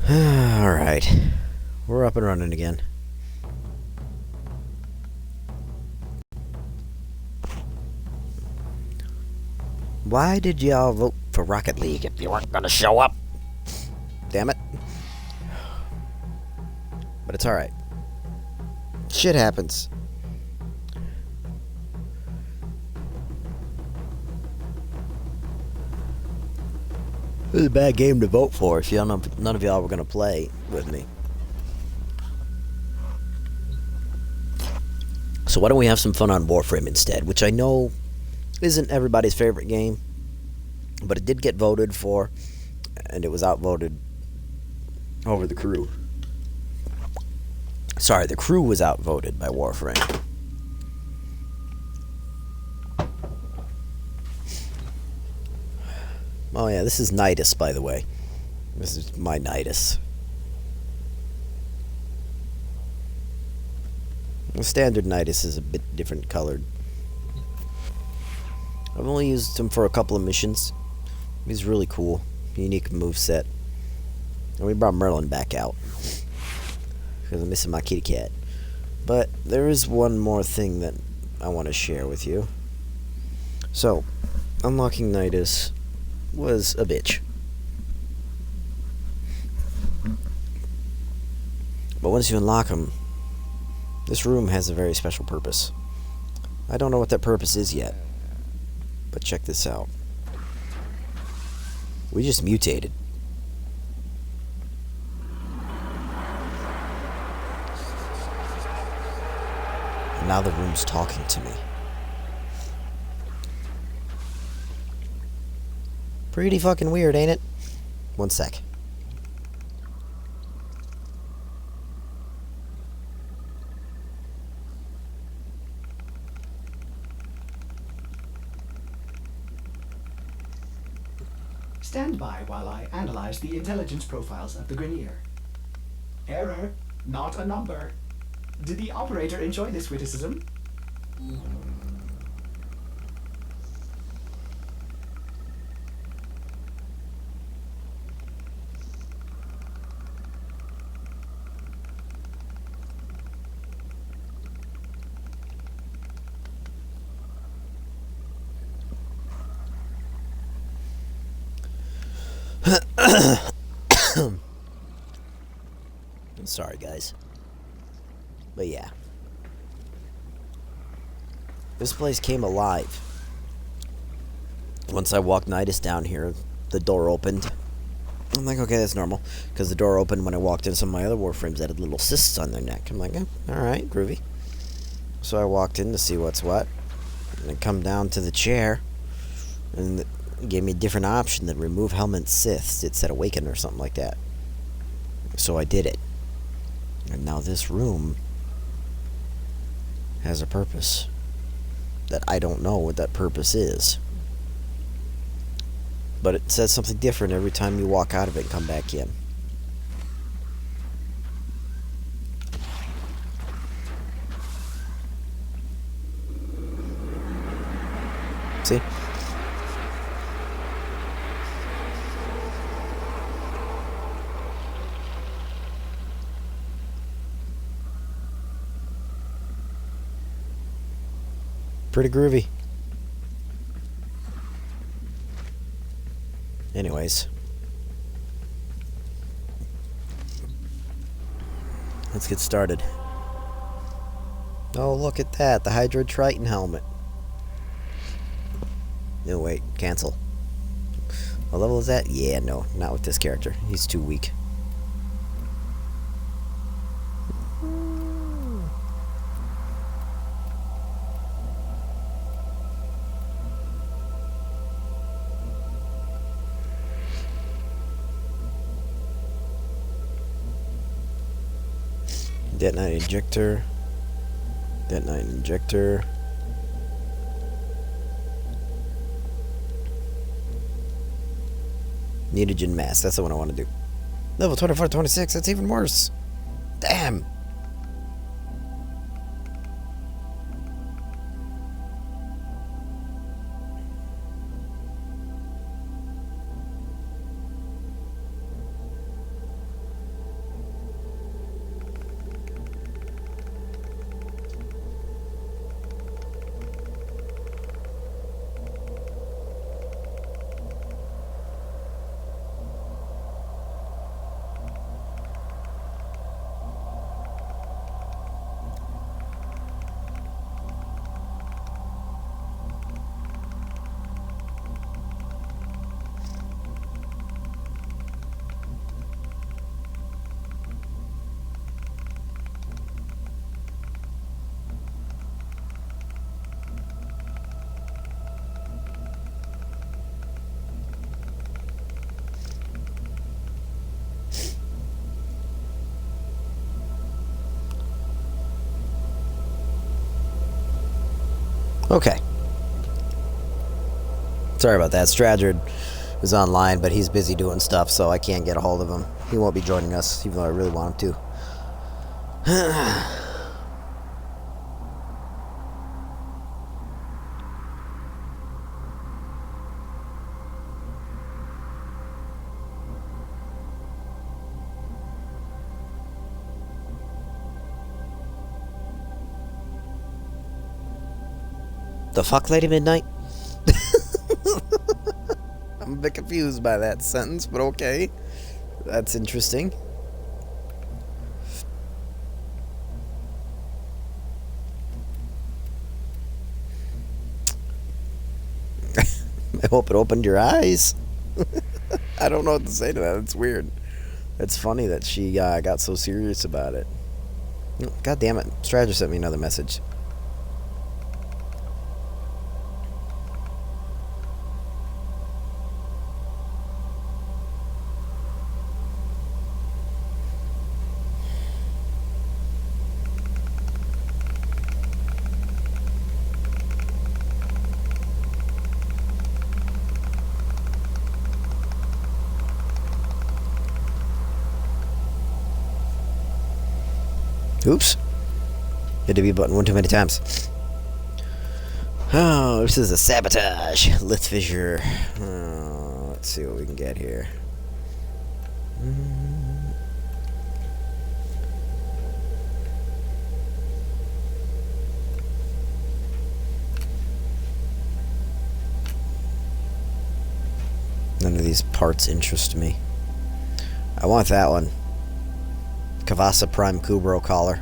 Alright. We're up and running again. Why did y'all vote for Rocket League if you weren't gonna show up? Damn it. But it's alright. Shit happens. It was a bad game to vote for if none of y'all were gonna play with me. So why don't we have some fun on Warframe instead, which I know isn't everybody's favorite game, but it did get voted for, and it was outvoted over the crew. Sorry, the crew was outvoted by Warframe. Oh yeah, this is Nidus, by the way. This is my Nidus. The standard Nidus is a bit different colored. I've only used him for a couple of missions. He's really cool. Unique moveset. And we brought Merlin back out. Because I'm missing my kitty cat. But there is one more thing that I want to share with you. So, unlocking Nidus was a bitch. But once you unlock him, this room has a very special purpose. I don't know what that purpose is yet. But check this out. We just mutated. And now the room's talking to me. Pretty fucking weird, ain't it? One sec. Stand by while I analyze the intelligence profiles of the Grenier. Error, not a number. Did the operator enjoy this witticism? Sorry, guys. But yeah. This place came alive. Once I walked Nidus down here, the door opened. I'm like, okay, that's normal. Because the door opened when I walked in. Some of my other Warframes that had little cysts on their neck. I'm like, alright, groovy. So I walked in to see what's what. And I come down to the chair. And it gave me a different option than remove helmet cysts. It said awaken or something like that. So I did it. And now this room has a purpose that I don't know what that purpose is. But it says something different every time you walk out of it and come back in. See? Pretty groovy. Anyways. Let's get started. Oh, look at that. The Hydra Triton helmet. No, wait. Cancel. What level is that? Yeah, no. Not with this character. He's too weak. Detonite injector. Detonite injector. Mutagen mask. That's the one I want to do. Level 24, 26. That's even worse. Damn. Okay. Sorry about that. Stradford is online, but he's busy doing stuff, so I can't get a hold of him. He won't be joining us, even though I really want him to. The fuck, Lady Midnight? I'm a bit confused by that sentence, but okay. That's interesting. I hope it opened your eyes. I don't know what to say to that. It's weird. It's funny that she got so serious about it. God damn it. Stranger sent me another message. Oops. Hit the B button one too many times. Oh, this is a sabotage. Lith fissure. Oh, let's see what we can get here. None of these parts interest me. I want that one. Kavasa Prime Kubro collar.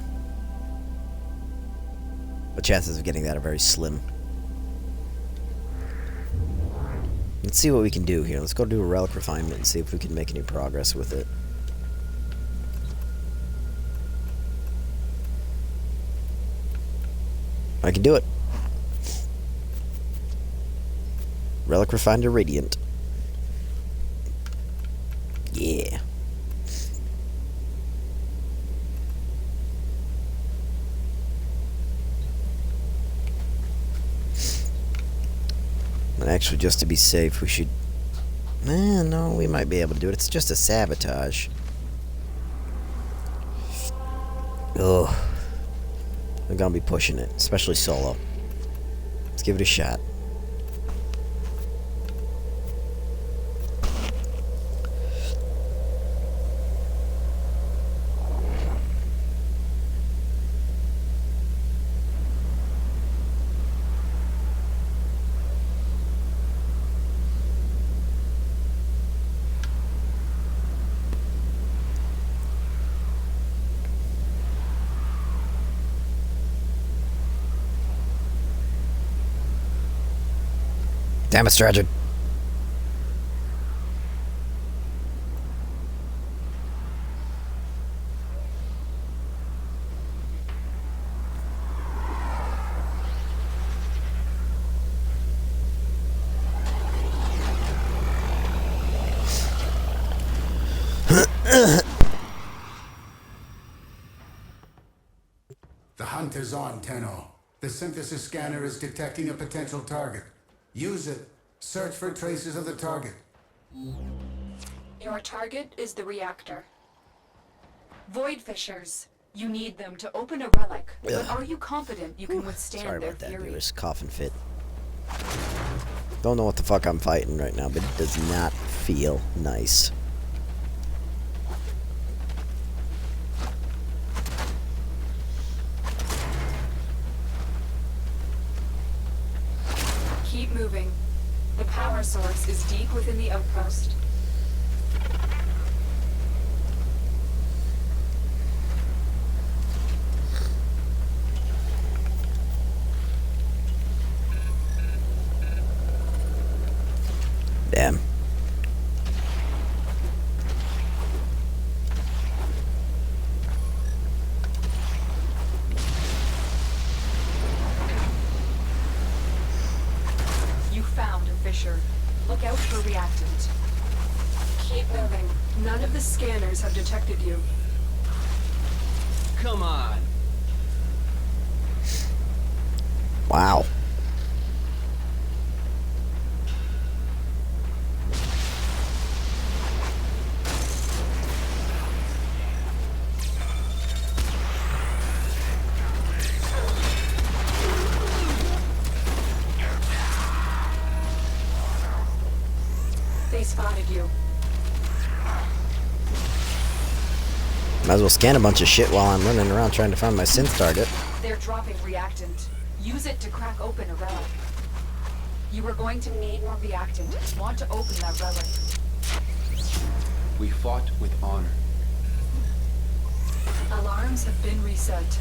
The chances of getting that are very slim. Let's see what we can do here. Let's go do a relic refinement and see if we can make any progress with it. I can do it. Relic refined to radiant. Yeah. And actually, just to be safe, we should... no, we might be able to do it. It's just a sabotage. Ugh. I'm gonna be pushing it, especially solo. Let's give it a shot. Damn it, Stratford. The hunt is on, Tenno. The synthesis scanner is detecting a potential target. Use it. Search for traces of the target. Your target is the reactor. Void fissures. You need them to open a relic, but are you confident you can withstand Sorry their about that, fury? viewers. Coughing fit. Don't know what the fuck I'm fighting right now, but it does not feel nice. Keep moving. The power source is deep within the outpost. Damn. You found a fissure. Look out for reactant. Keep moving. None of the scanners have detected you. Come on. Wow. They spotted you. Might as well scan a bunch of shit while I'm running around trying to find my synth target. They're dropping reactant. Use it to crack open a relic. You are going to need more reactant and want to open that relic. We fought with honor. Alarms have been reset.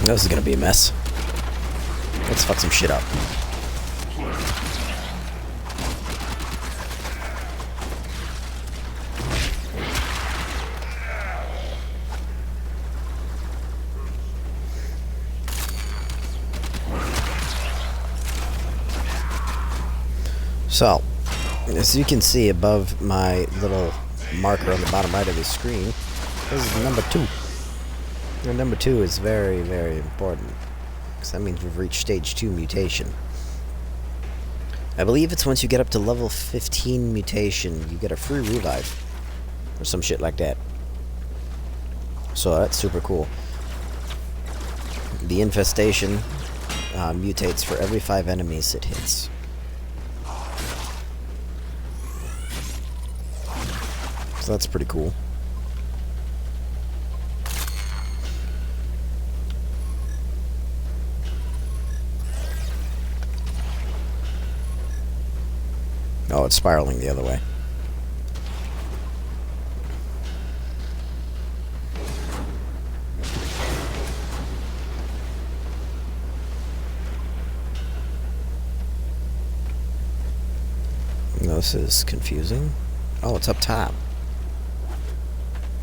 This is gonna be a mess. Let's fuck some shit up. So, as you can see above my little marker on the bottom right of the screen, this is number 2. And number 2 is very, very important, because that means we've reached stage 2 mutation. I believe it's once you get up to level 15 mutation, you get a free revive, or some shit like that. So that's super cool. The infestation mutates for every 5 enemies it hits. So that's pretty cool. Oh, it's spiraling the other way. No, this is confusing. Oh, it's up top.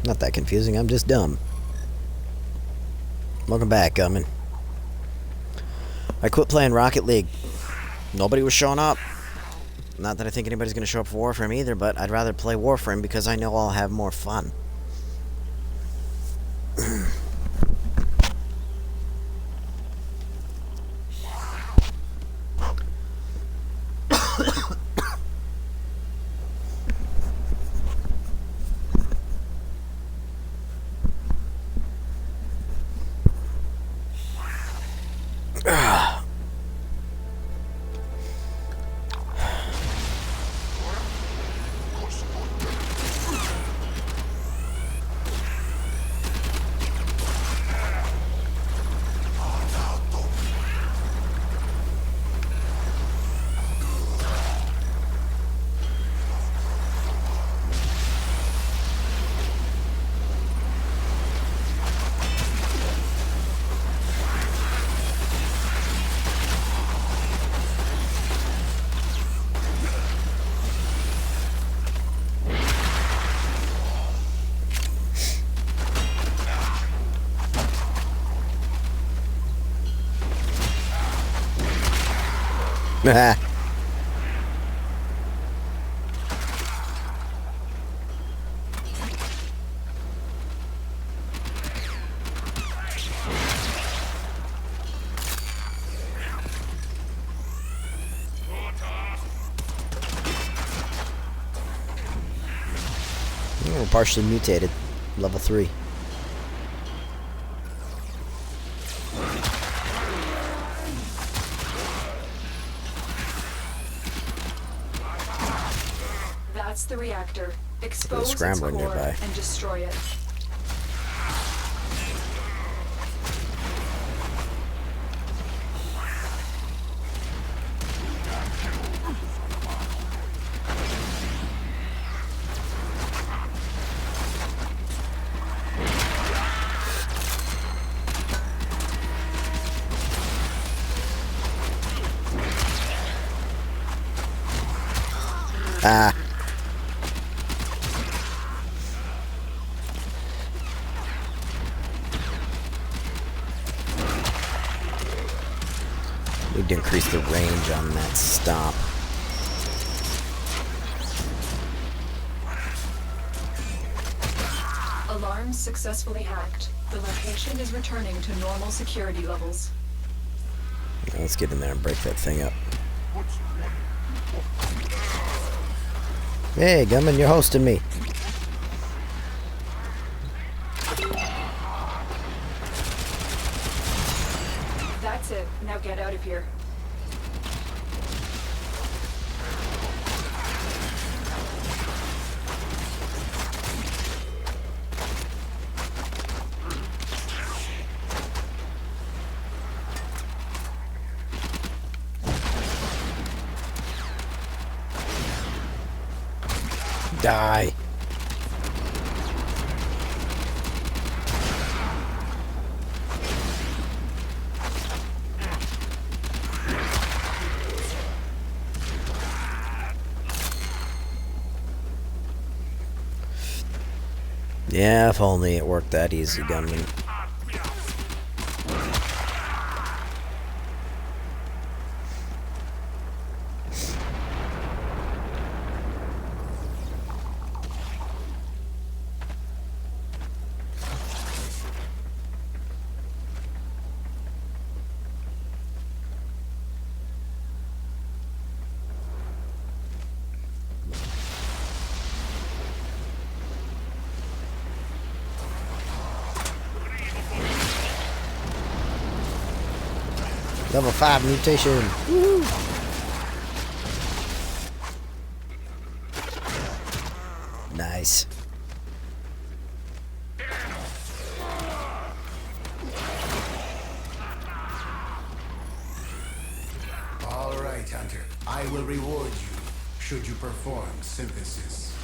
Not that confusing, I'm just dumb. Welcome back, Gummin. I quit playing Rocket League. Nobody was showing up. Not that I think anybody's going to show up for Warframe either, but I'd rather play Warframe because I know I'll have more fun. We're partially mutated. Level 3. That's the reactor. Expose its scrambling core nearby. and destroy it. Ah. Need to increase the range on that stop. Alarms successfully hacked. The location is returning to normal security levels. Let's get in there and break that thing up. Hey, Gummin, you're hosting me. out of here. Die. Yeah, if only it worked that easy, gunman. Level 5 mutation. Woo! Nice. All right, Hunter. I will reward you should you perform synthesis.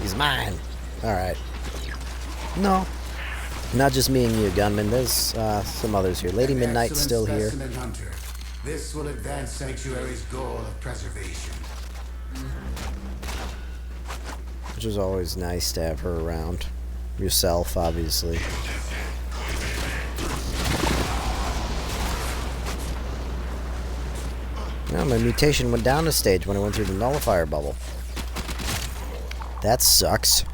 He's mine. Alright. No. Not just me and you, gunman. There's some others here. Lady Midnight's still here. Excellent, Hunter. This will advance Sanctuary's goal of preservation. Which is always nice to have her around. Yourself, obviously. Well, my mutation went down a stage when I went through the nullifier bubble. That sucks.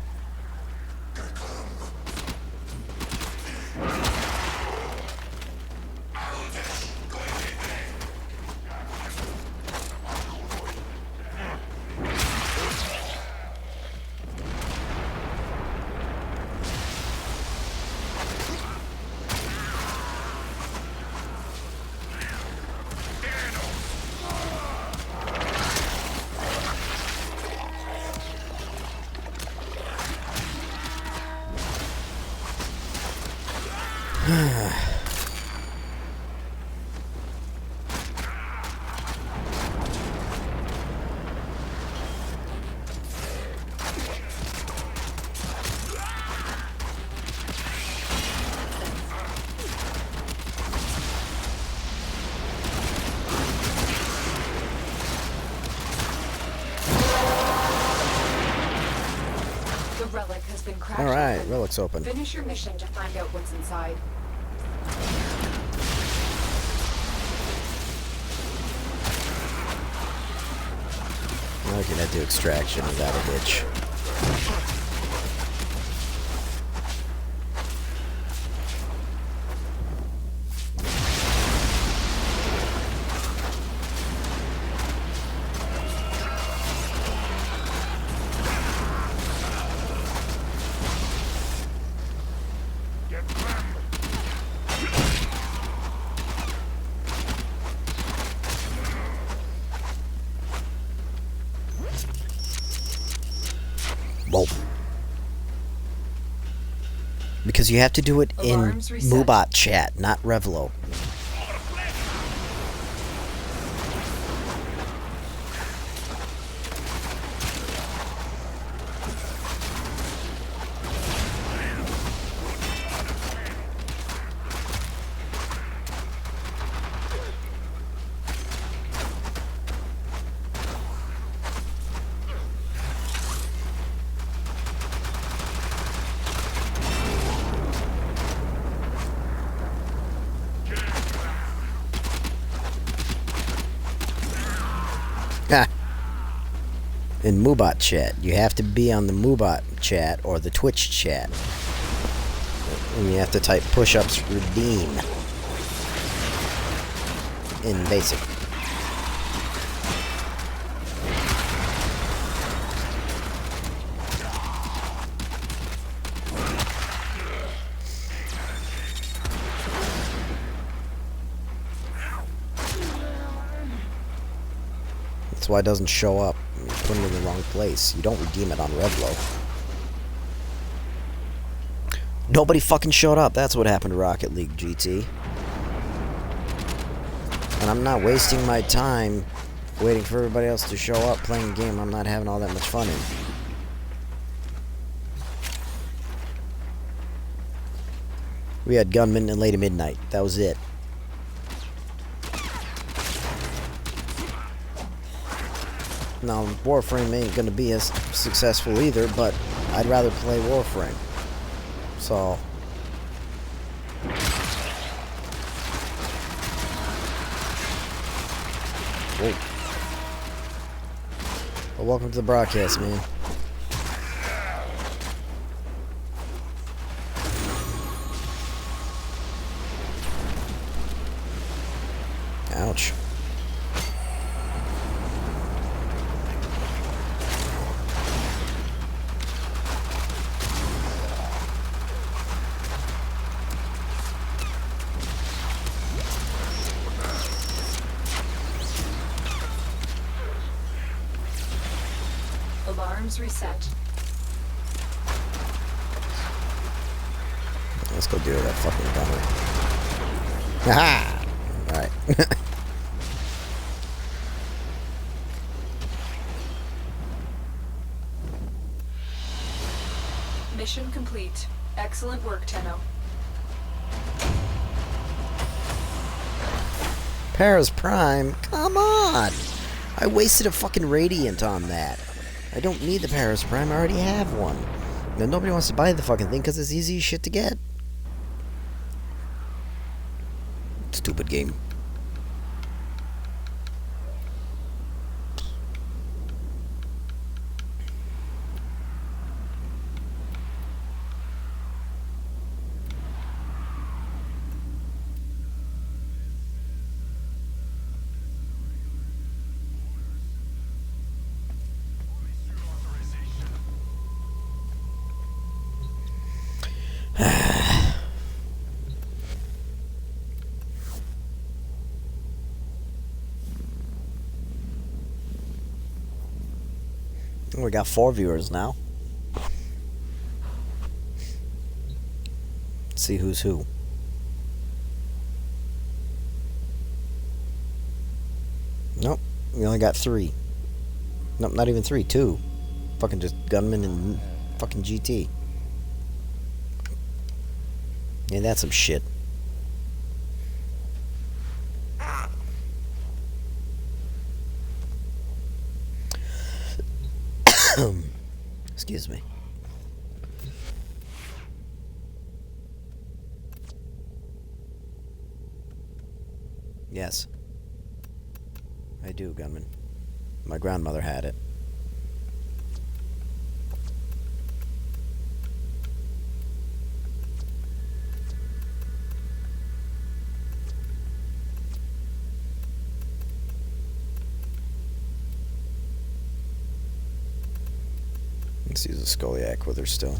The relic has been cracked. Alright, open. relic's open. Finish your mission to find out what's inside. I can head to extraction without a hitch. Well, because you have to do it in Alarms reset. Moobot chat, not Revlo. Ah. In Moobot chat, you have to be on the Moobot chat or the Twitch chat. And you have to type push-ups redeem in basic. That's why it doesn't show up. You put it in the wrong place. You don't redeem it on Revlo. Nobody fucking showed up. That's what happened to Rocket League GT. And I'm not wasting my time waiting for everybody else to show up playing a game I'm not having all that much fun in. We had gunmen and late at midnight. That was it. Now, Warframe ain't gonna be as successful either, but I'd rather play Warframe. So... Whoa. Well, welcome to the broadcast, man. Ouch. Alarms reset. Let's go do that fucking gunner. Haha! Alright. Mission complete. Excellent work, Tenno. Paris Prime? Come on! I wasted a fucking Radiant on that. I don't need the Paris Prime, I already have one. And nobody wants to buy the fucking thing because it's easy as shit to get. Stupid game. We got 4 viewers now. Let's see who's who. Nope, we only got 3. Nope, not even 3, 2. Fucking just Gunman and fucking GT. Yeah, that's some shit. Excuse me. Yes. I do, Gunman. My grandmother had it. Let's use a Skoliak with her still.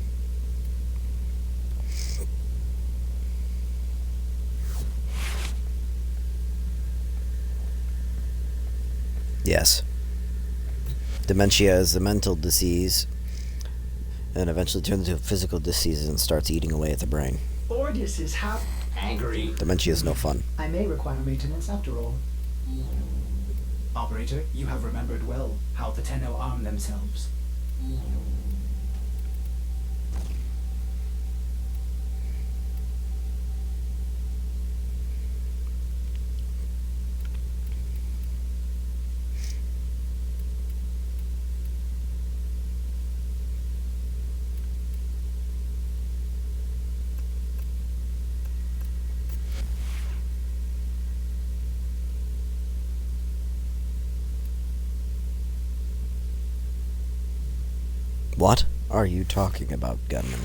Yes. Dementia is a mental disease and eventually turns into a physical disease and starts eating away at the brain. Ordis is half angry. Dementia is no fun. I may require maintenance after all. Operator, you have remembered well how the Tenno arm themselves. What are you talking about, Gunman?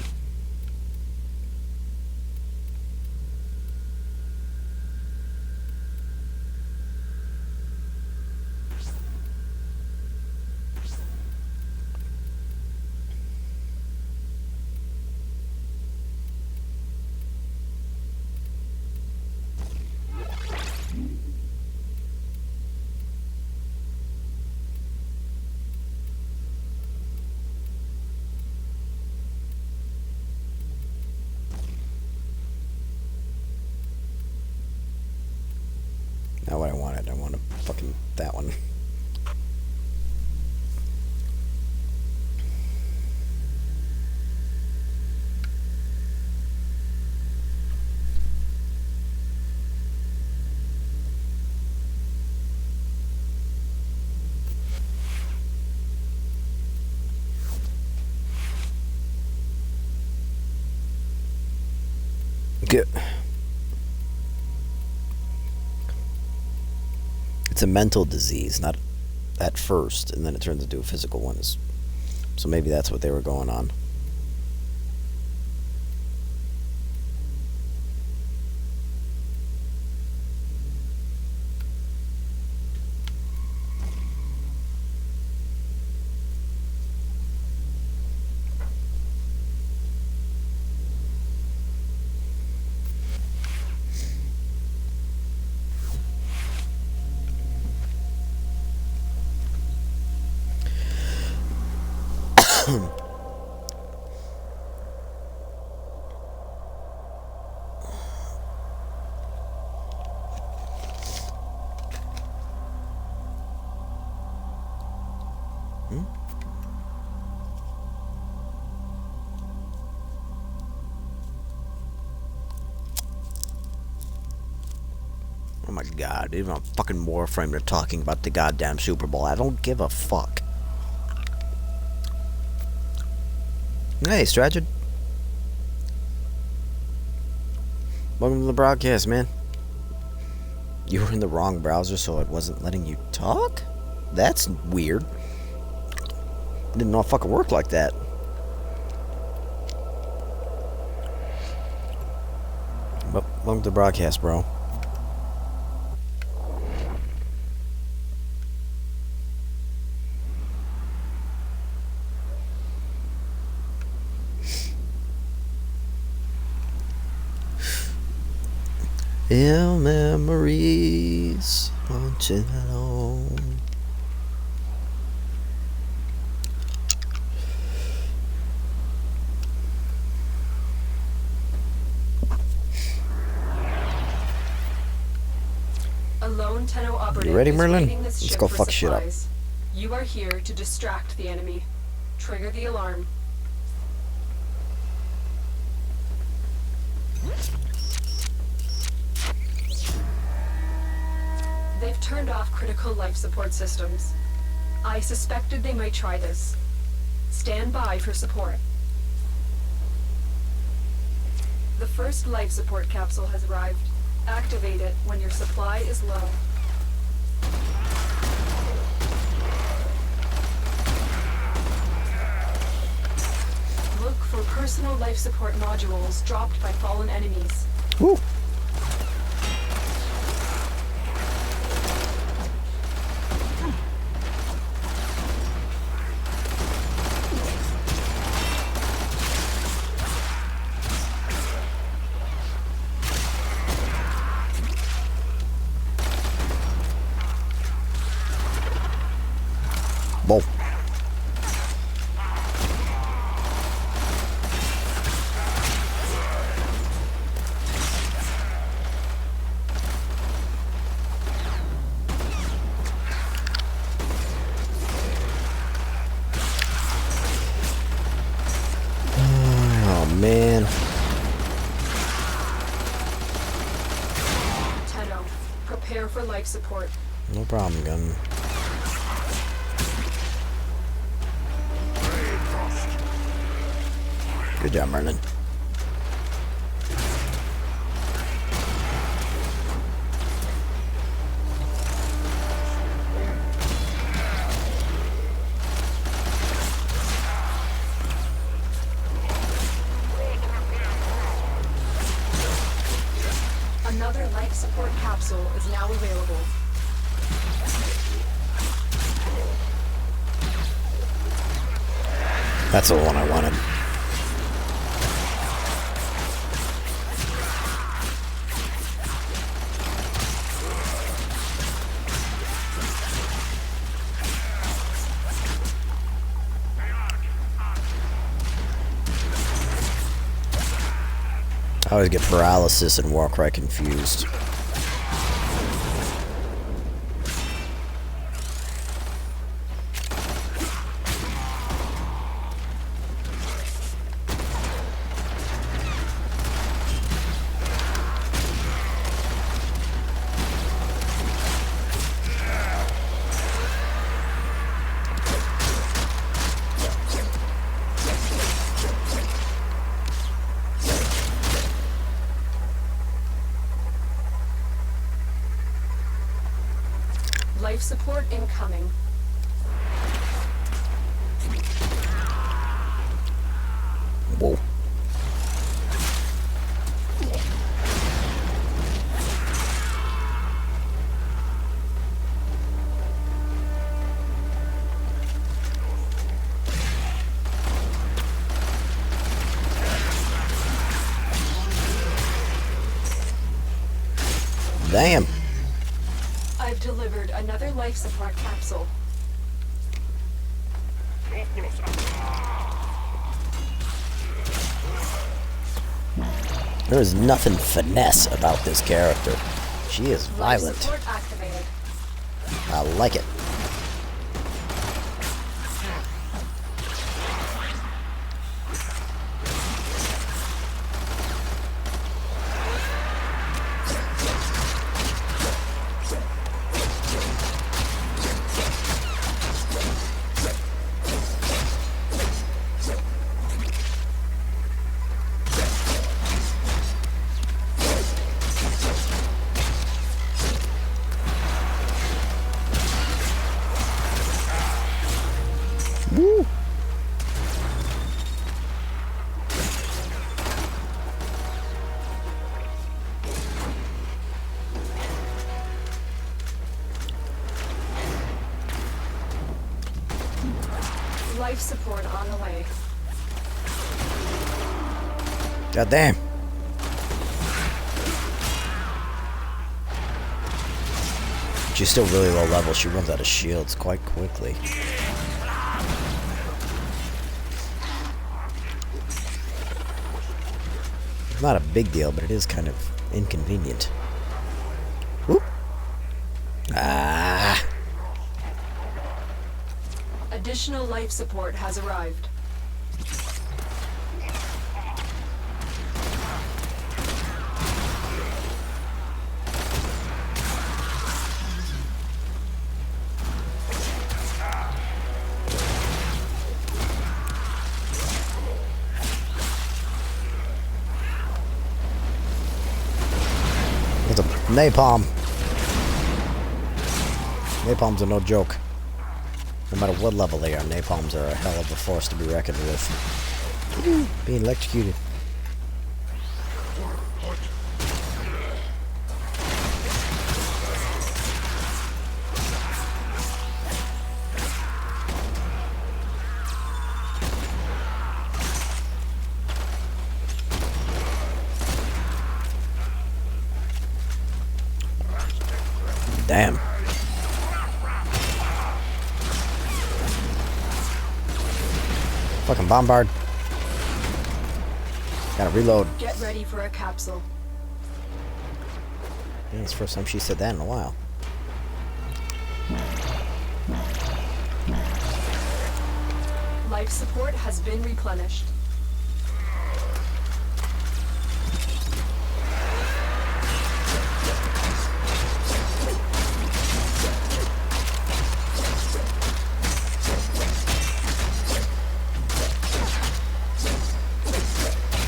It's a mental disease, not at first, and then it turns into a physical one. So maybe that's what they were going on. Oh my god, even on fucking Warframe they're talking about the goddamn Super Bowl. I don't give a fuck. Hey, Stragid. Welcome to the broadcast, man. You were in the wrong browser, so it wasn't letting you talk? That's weird. I didn't know it fucking worked like that. But welcome to the broadcast, bro. Ill memories haunting alone. A lone Tenno operative You ready, is Merlin? raiding this Let's ship go for fuck shit up. supplies. You are here to distract the enemy. Trigger the alarm. They've turned off critical life support systems. I suspected they might try this. Stand by for support. The first life support capsule has arrived. Activate it when your supply is low. Look for personal life support modules dropped by fallen enemies. Woo. Whoa. Oh man. Tenno, prepare for life support. No problem, gun. Good job, Merlin. Another life support capsule is now available. That's the one I wanted. I always get paralysis and Warcry confused. support incoming. Whoa. Damn. I've delivered another life support capsule. There is nothing finesse about this character. She is Life violent. support activated. I like it. Woo! Life support on the way. God damn. She's still really low level. She runs out of shields quite quickly. Not a big deal, but it is kind of inconvenient. Whoop. Ah. Additional life support has arrived. It's a napalm. Napalms are no joke. No matter what level they are, napalms are a hell of a force to be reckoned with. Being electrocuted. Damn. Fucking bombard. Gotta reload. Get ready for a capsule. Yeah, it's the first time she said that in a while. Life support has been replenished.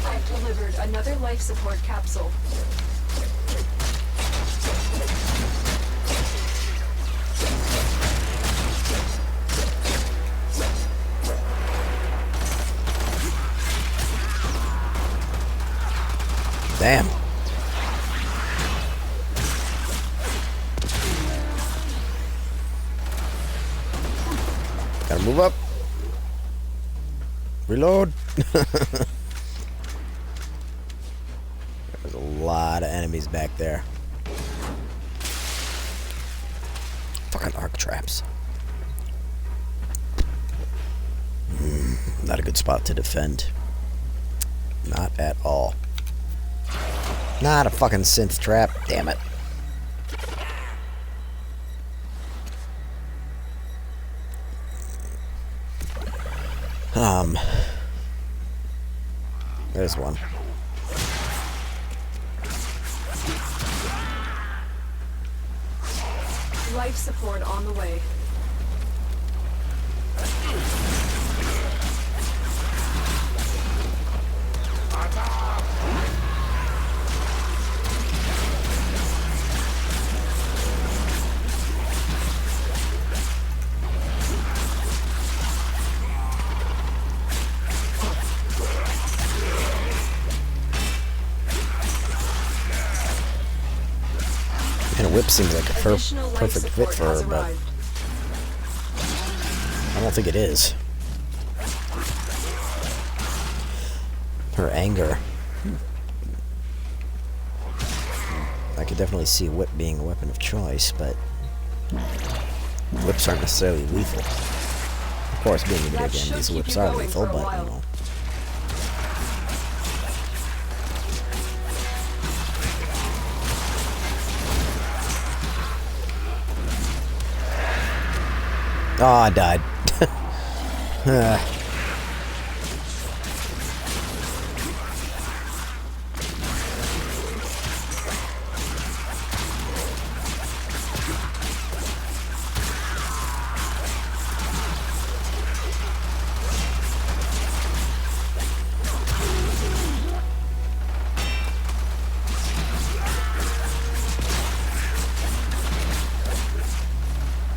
I've delivered another life support capsule. Damn. Gotta move up. Reload. There's a lot of enemies back there. Fucking arc traps. Not a good spot to defend. Not at all. Not a fucking synth trap. Damn it. There's one. Life support on the way. whip seems like a Additional life perfect fit support for has her, but arrived. I don't think it is. Her anger. I could definitely see whip being a weapon of choice, but whips aren't necessarily lethal. Of course, being a video That game, should these keep whips you are going lethal, for a but while. you know. Oh, I died.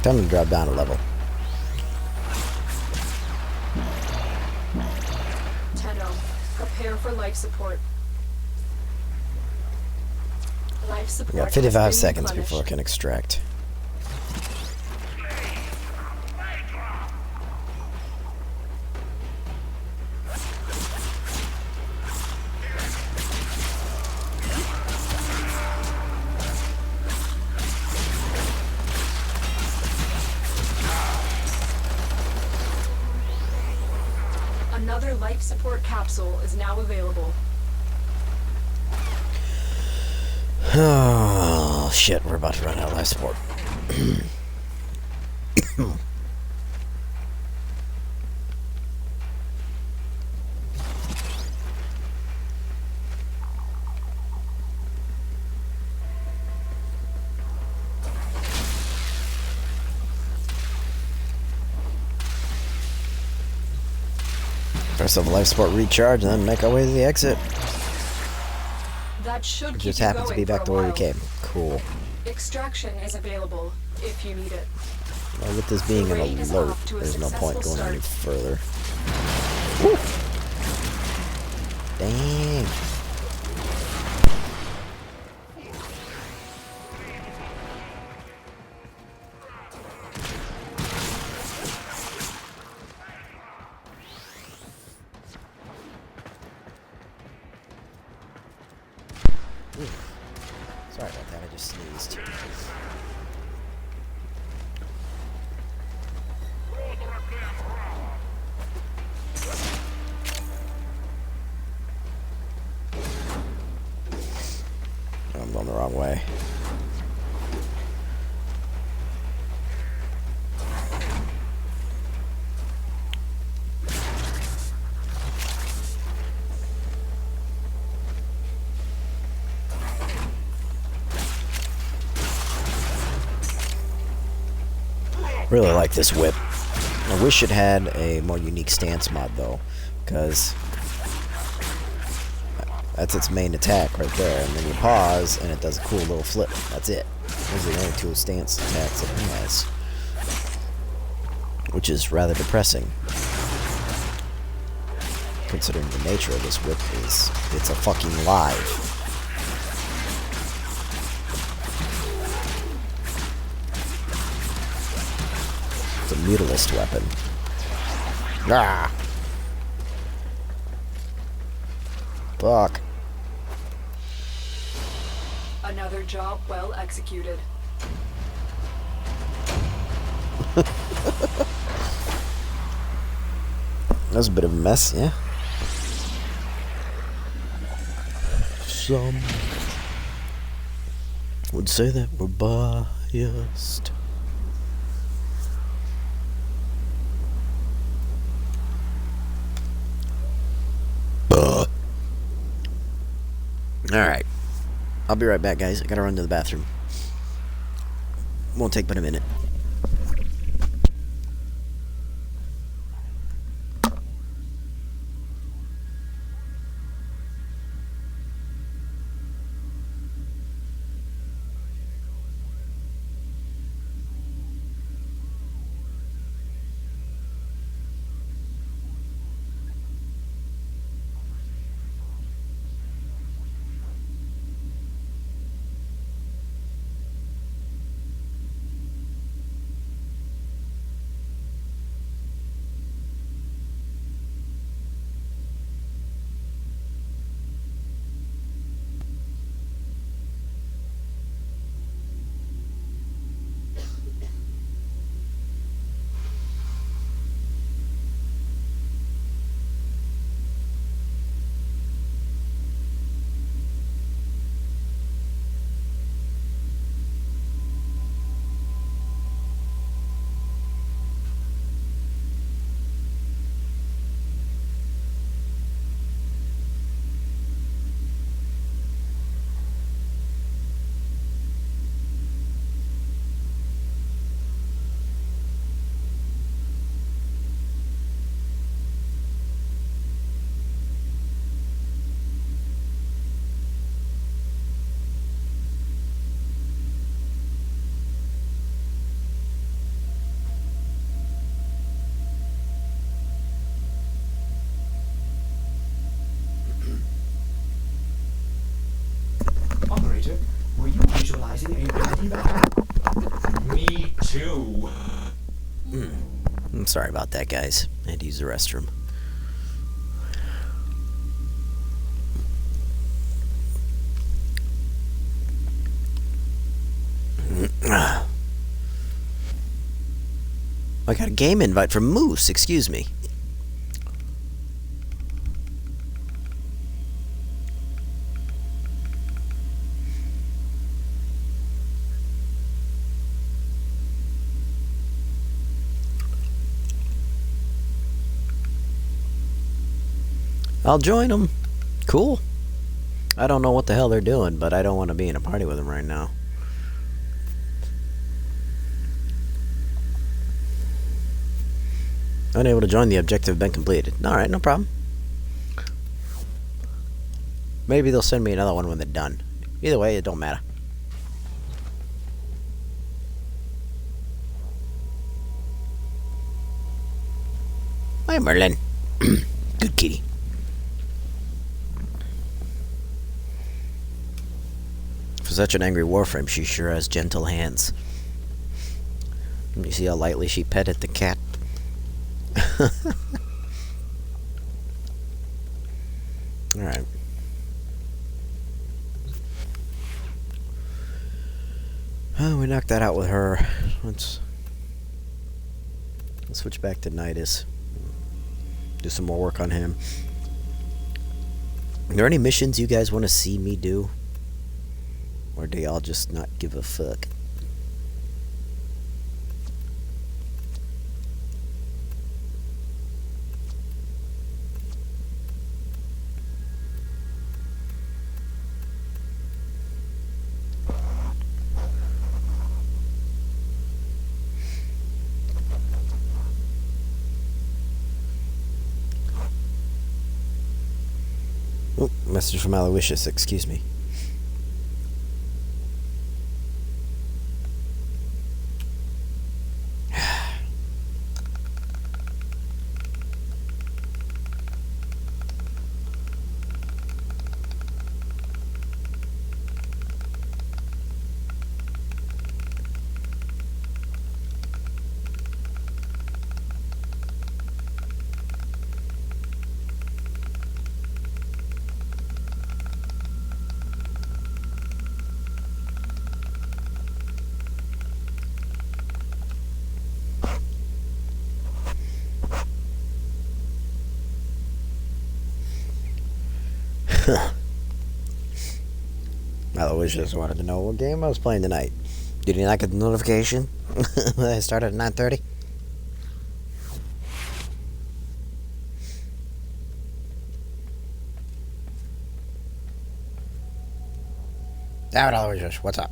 Time to drop down a level. Prepare for life support. Life support. We got has 55 been seconds replenished. before it can extract. Another life support capsule is now available. Oh, shit, we're about to run out of life support. First off, life support recharge, and then make our way to the exit. That should It keep just you happens to going be back for to a where we while. came. Cool. Extraction is available if you need it. Well, with this being an The raid is alert, off to a there's no point successful going any start. further. Woo. Dang. Ooh. Sorry about that, I just sneezed. I'm going the wrong way. Really like this whip. I wish it had a more unique stance mod though, because that's its main attack right there, and then you pause and it does a cool little flip. That's it. Those are the only two stance attacks it has, which is rather depressing considering the nature of this whip is it's a fucking live. It's a mutilist weapon. Ah! Fuck. Another job well executed. That was a bit of a mess, yeah. Some would say that we're biased. Alright. I'll be right back, guys. I gotta run to the bathroom. Won't take but a minute. Sorry about that, guys. I had to use the restroom. I got a game invite from Moose. Excuse me. I'll join them. Cool. I don't know what the hell they're doing, but I don't want to be in a party with them right now. Unable to join, the objective been completed. Alright, no problem. Maybe they'll send me another one when they're done. Either way, it don't matter. Hi, Merlin. Good kitty. For such an angry Warframe, she sure has gentle hands. You see how lightly she petted the cat? Alright. Oh, we knocked that out with her. Let's switch back to Nidus. Do some more work on him. Are there any missions you guys want to see me do? Or do y'all just not give a fuck? Oh, message from Aloysius, excuse me. Aloysius wanted to know what game I was playing tonight. Did he not get the notification that I started at 9:30? Damn it, Aloysius, what's up?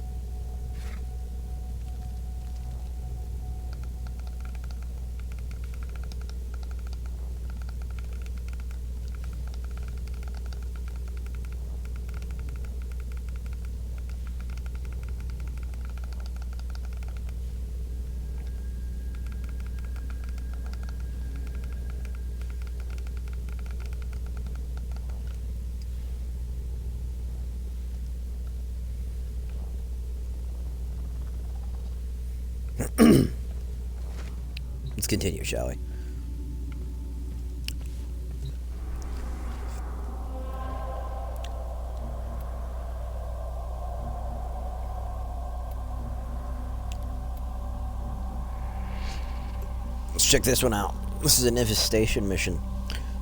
Let's continue, shall we? Let's check this one out. This is an infestation mission.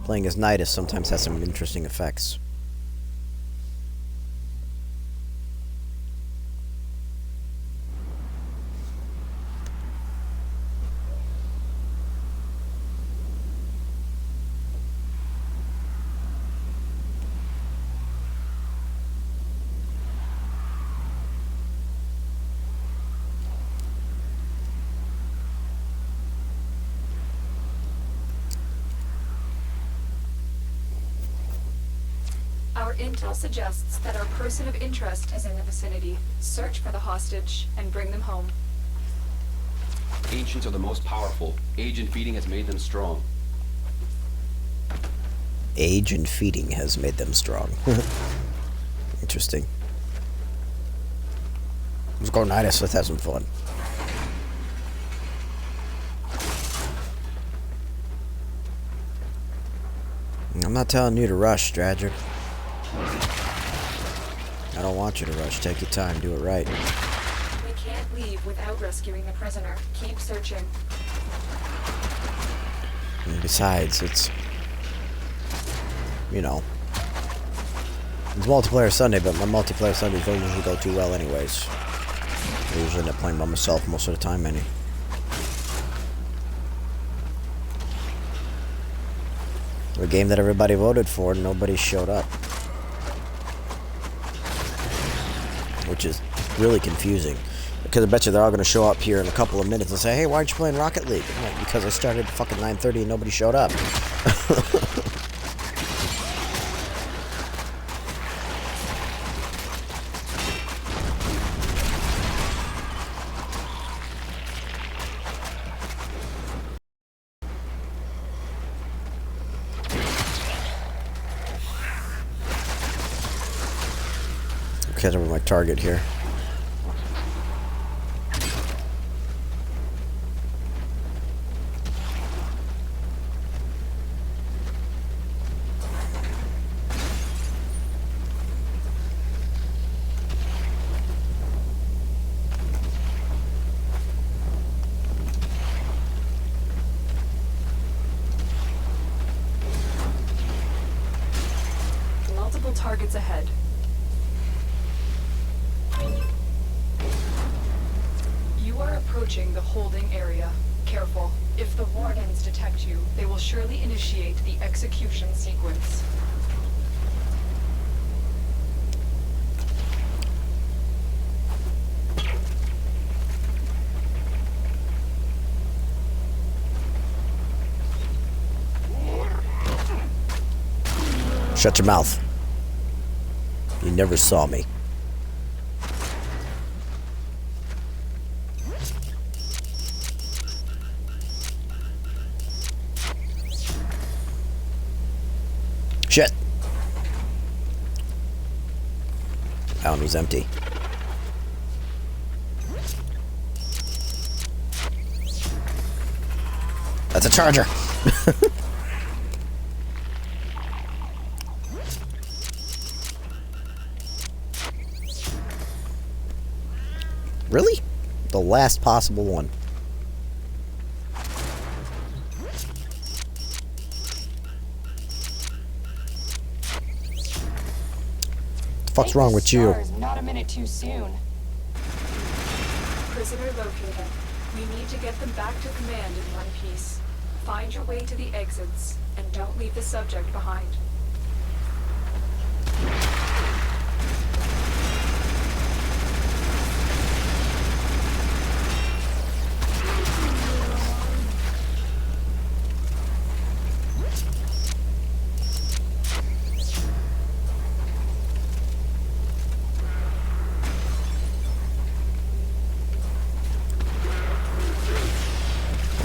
Playing as Nidus sometimes has some interesting effects. Our intel suggests that our person of interest is in the vicinity. Search for the hostage and bring them home. Ancients are the most powerful. Age and feeding has made them strong. Age and feeding has made them strong. Interesting. Let's go Nidus, let's have some fun. I'm not telling you to rush, Stragic. I don't want you to rush. Take your time. Do it right. We can't leave without rescuing the prisoner. Keep searching. And besides, it's... You know... It's multiplayer Sunday, but my multiplayer Sundays don't usually go too well anyways. I usually end up playing by myself most of the time, The game that everybody voted for, nobody showed up. Which is really confusing. Because I bet you they're all going to show up here in a couple of minutes and say, hey, why aren't you playing Rocket League? I'm like, because I started at fucking 9:30 and nobody showed up. Catch up with my target here. Multiple targets ahead. You are approaching the holding area. Careful. If the wardens detect you, they will surely initiate the execution sequence. Shut your mouth. You never saw me. Shit. Bounty's empty. That's a charger. Really? The last possible one. What's wrong with you? Not a minute too soon. Prisoner located. We need to get them back to command in one piece. Find your way to the exits, and don't leave the subject behind.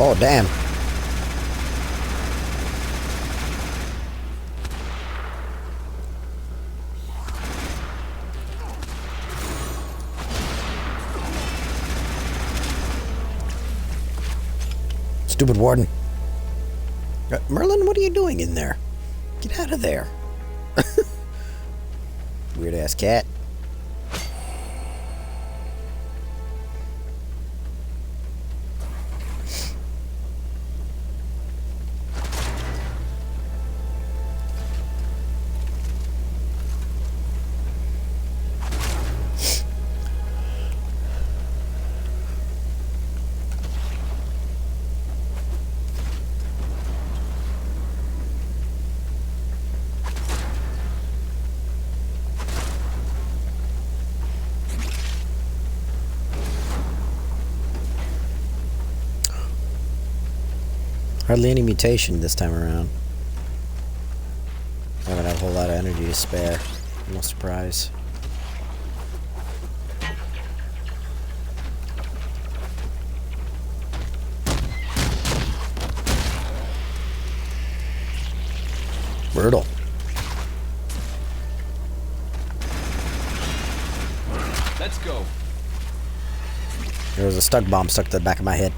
Oh, damn. Stupid warden. Merlin, what are you doing in there? Get out of there. Weird ass cat. Hardly any mutation this time around. I haven't had a whole lot of energy to spare. No surprise. Brutal. Let's go. There was a stun bomb stuck to the back of my head.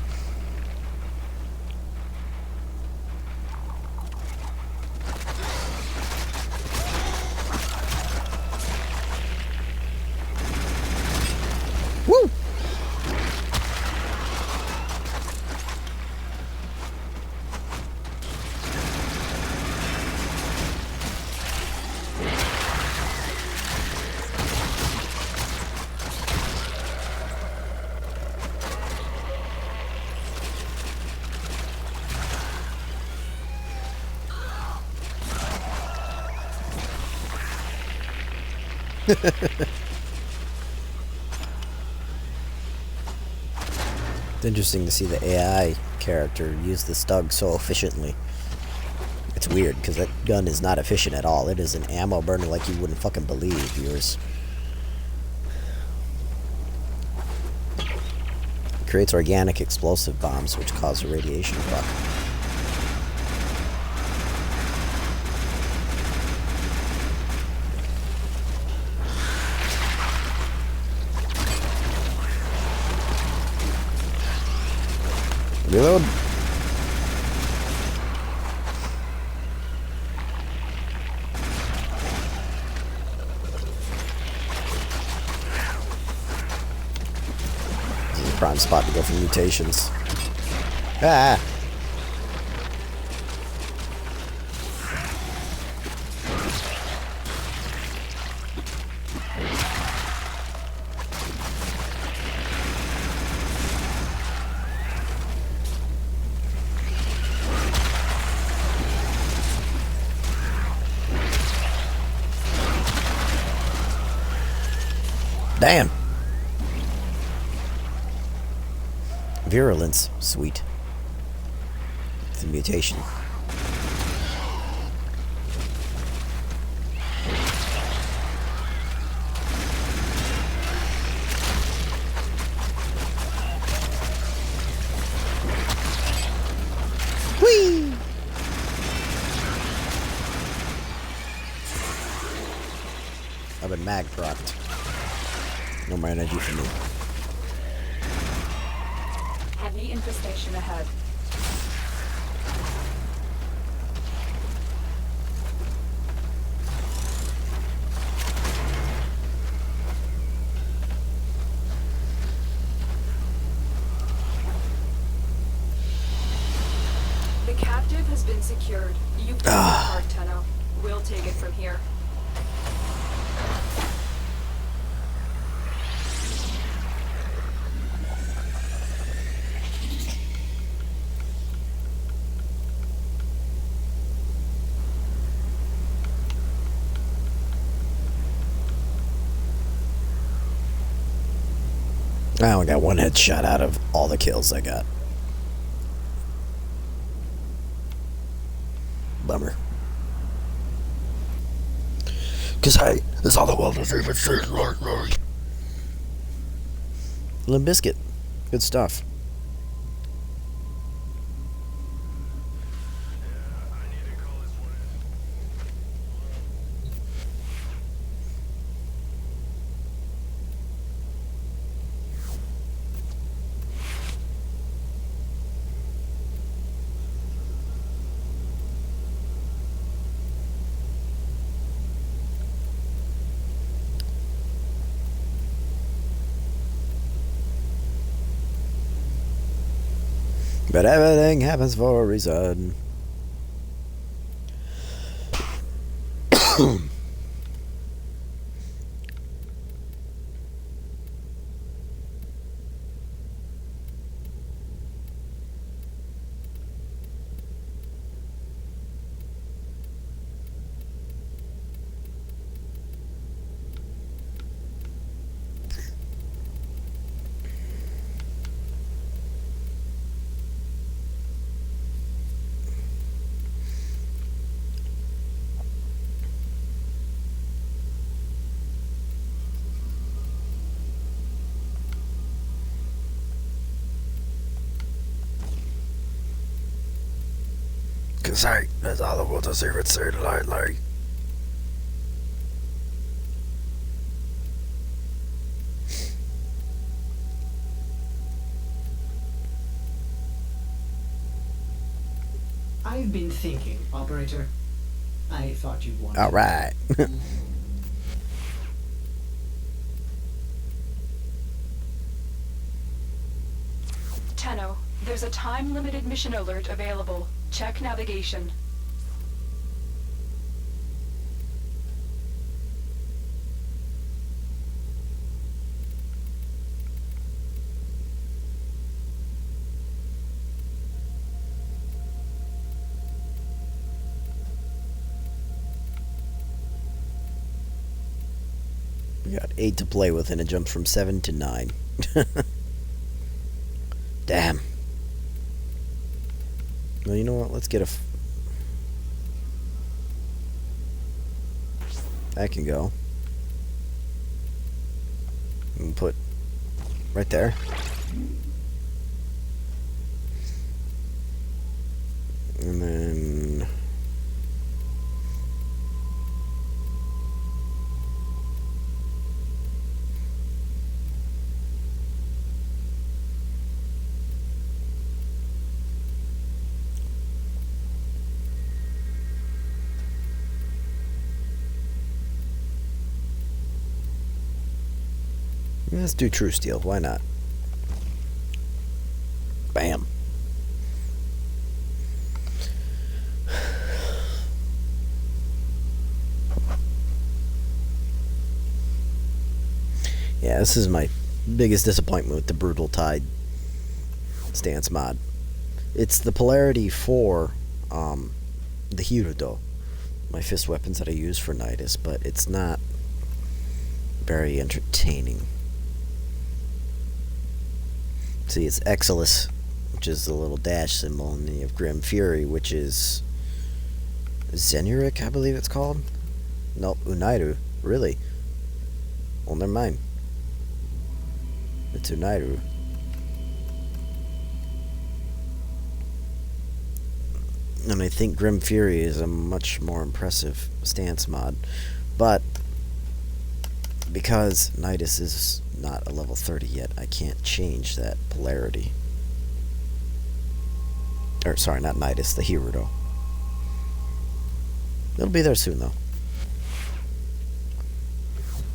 It's interesting to see the AI character use the Stug so efficiently. It's weird, because that gun is not efficient at all. It is an ammo burner like you wouldn't fucking believe, viewers. It creates organic explosive bombs, which cause a radiation buck. Reload. This is a prime spot to go for mutations. Ah! Damn. Virulence, sweet. It's a mutation. Whee! I've been mag procced. No more energy for me. Heavy infestation ahead. The captive has been secured. You've done your part, Tenno. We'll take it from here. I only got one headshot out of all the kills I got. Bummer. Cause hey, that's all the world has even seen lately. Limp Bizkit. Good stuff. But everything happens for a reason. Cause hey, that's all the world has ever seen lately. I've been thinking, Operator. I thought you'd want Alright. Tenno, there's a time-limited mission alert available. Check navigation. We got 8 to play with, and it jumped from 7 to 9. Damn. Well, you know what? Let's get a... That can go. And put right there. And then... Let's do true steel. Why not? Bam. Yeah, this is my biggest disappointment with the Brutal Tide stance mod. It's the polarity for the Hirudo, my fist weapons that I use for Nidus, but it's not very entertaining. See, it's Exilus, which is the little dash symbol, and then you have Grim Fury, which is Zenuric, I believe it's called. Nope, Unairu. Really? Well, never mind. It's Unairu. And I think Grim Fury is a much more impressive stance mod. But because Nidus is not a level 30 yet, I can't change that polarity. Or, sorry, not Nidus, the Hirudo. It'll be there soon, though.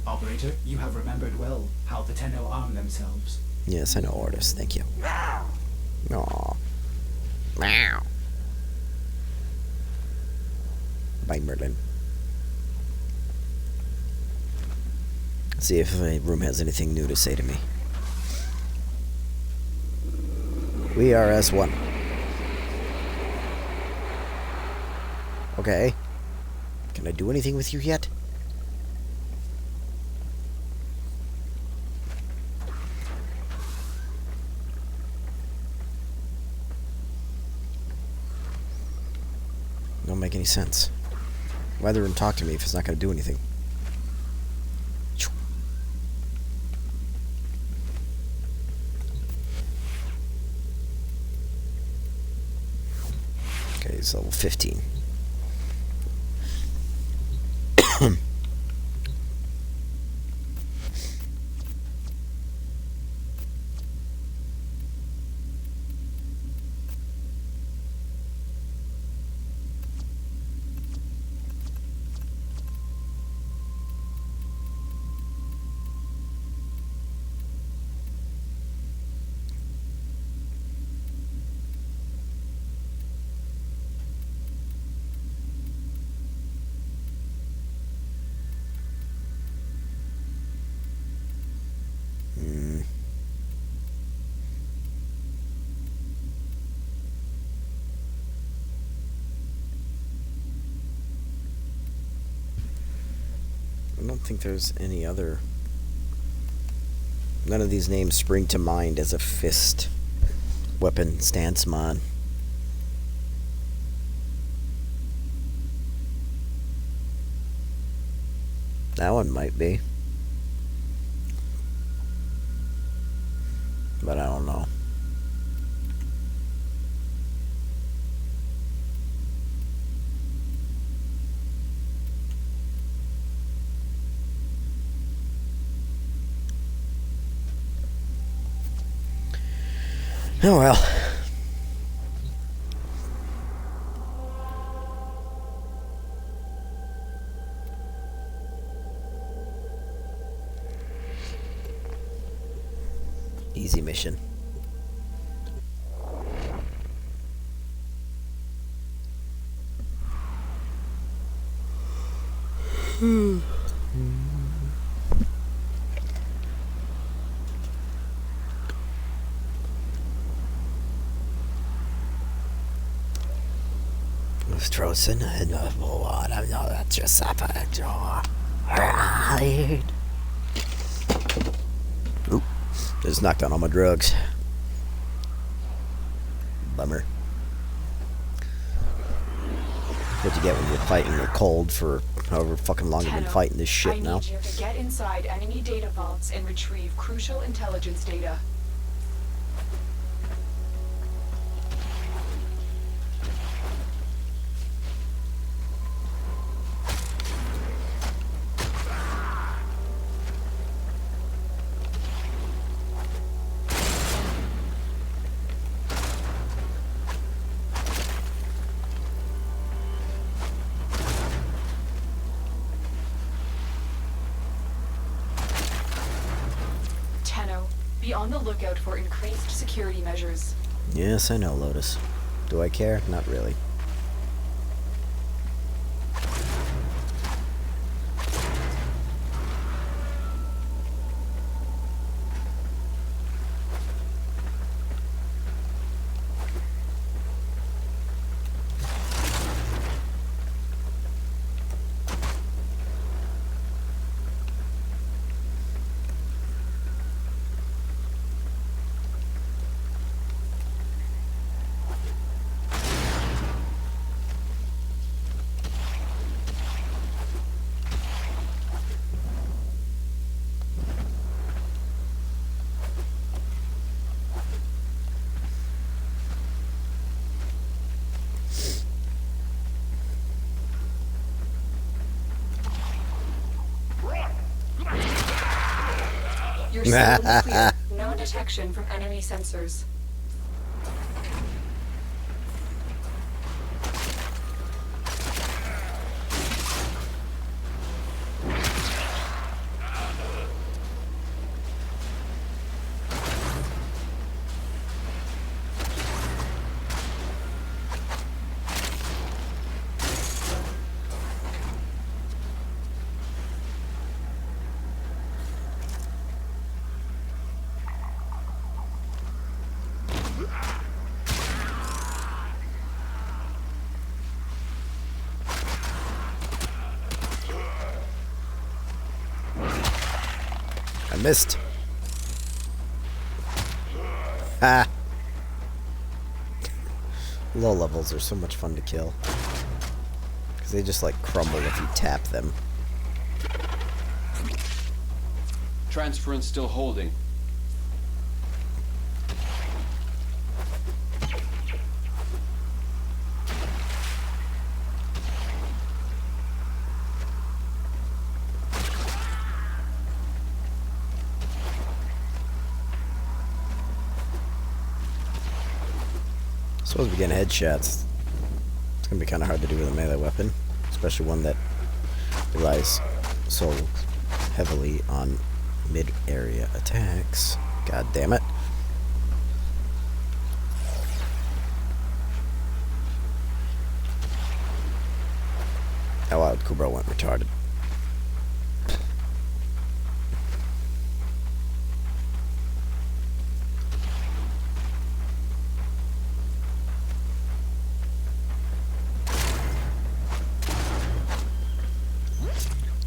Operator, you have remembered well how the Tenno arm themselves. Yes, I know, Ordis. Thank you. Aww. Meow. Bye, Merlin. See if the room has anything new to say to me. We are S1. Okay. Can I do anything with you yet? Don't make any sense. Why the room talk to me if it's not going to do anything? Okay, it's level 15. I don't think there's any other... None of these names spring to mind as a fist weapon stance mod. That one might be. But I don't know. Oh well. Easy mission. Frozen in the water, no, that's just happened. Right. Just knocked out all my drugs. Bummer. What you get when you're fighting the cold for however fucking long you've been fighting this shit now. I need you to get inside enemy data vaults and retrieve crucial intelligence data. Be on the lookout for increased security measures. Yes, I know, Lotus. Do I care? Not really. You're still in the clear. No detection from enemy sensors. I missed. Ha! Low levels are so much fun to kill. Because they just like crumble if you tap them. Transference still holding. Supposed to be getting headshots. It's gonna be kind of hard to do with a melee weapon, especially one that relies so heavily on mid-area attacks. God damn it. Oh wow, Kubro went retarded.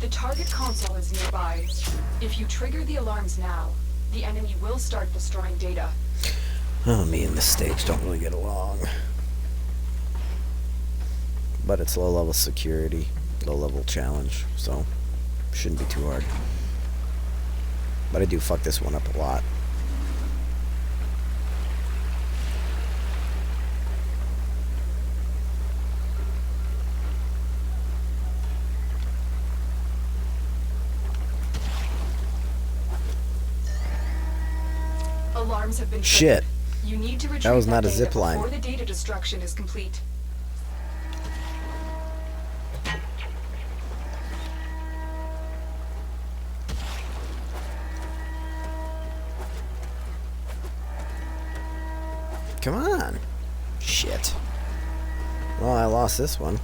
The target console is nearby. If you trigger the alarms now, the enemy will start destroying data. Oh, me and this stage don't really get along. But it's low-level security, low-level challenge, so shouldn't be too hard. But I do fuck this one up a lot. Alarms have been Shit. triggered. You need to retrieve That was not a data zip line. before the data destruction is complete. Come on. Shit. Well, I lost this one.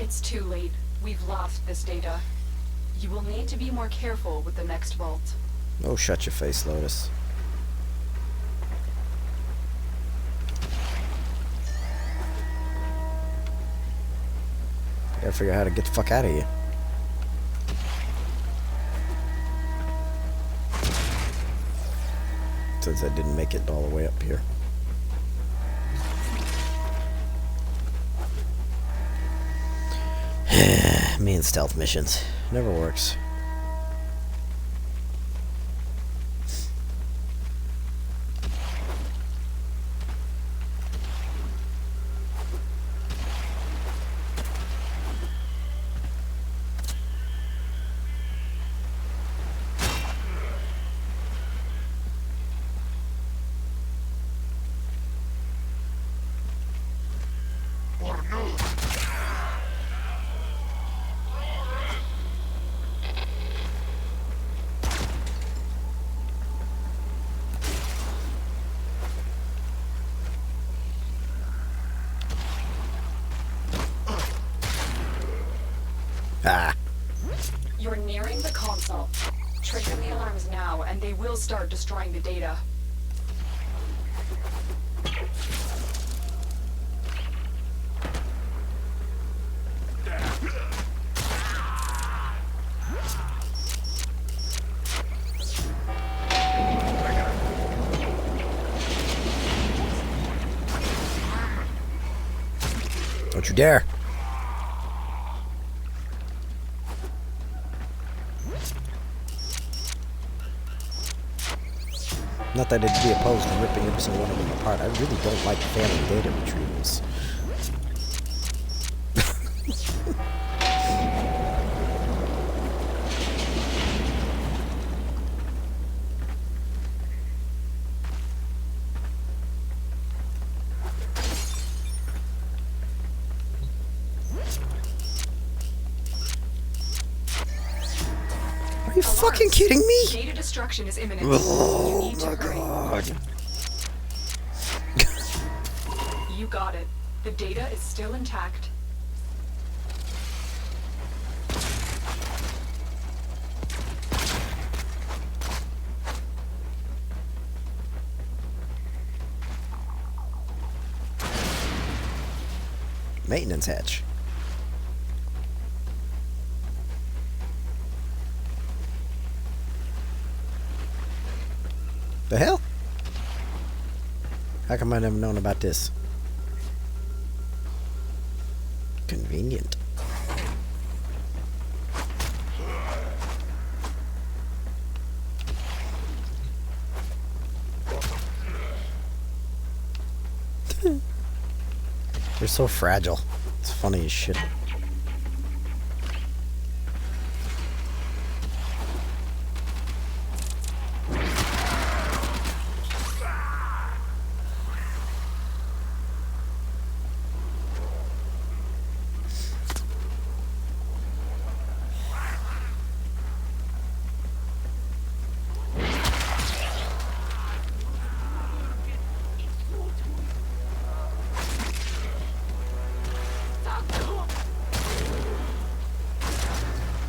It's too late. We've lost this data. You will need to be more careful with the next vault. Oh, shut your face, Lotus. Yeah, figure out how to get the fuck out of here. Since I didn't make it all the way up here. Me and stealth missions. Never works. Ah. You're nearing the console. Trigger the alarms now, and they will start destroying the data. Don't you dare. Not that I'd be opposed to ripping every single one of them apart. I really don't like failing data retrievals. Are you fucking kidding me? Data destruction is imminent. You need to hurry. God. You got it. The data is still intact. Maintenance hatch. The hell? How come I never known about this? Convenient. They're so fragile. It's funny as shit.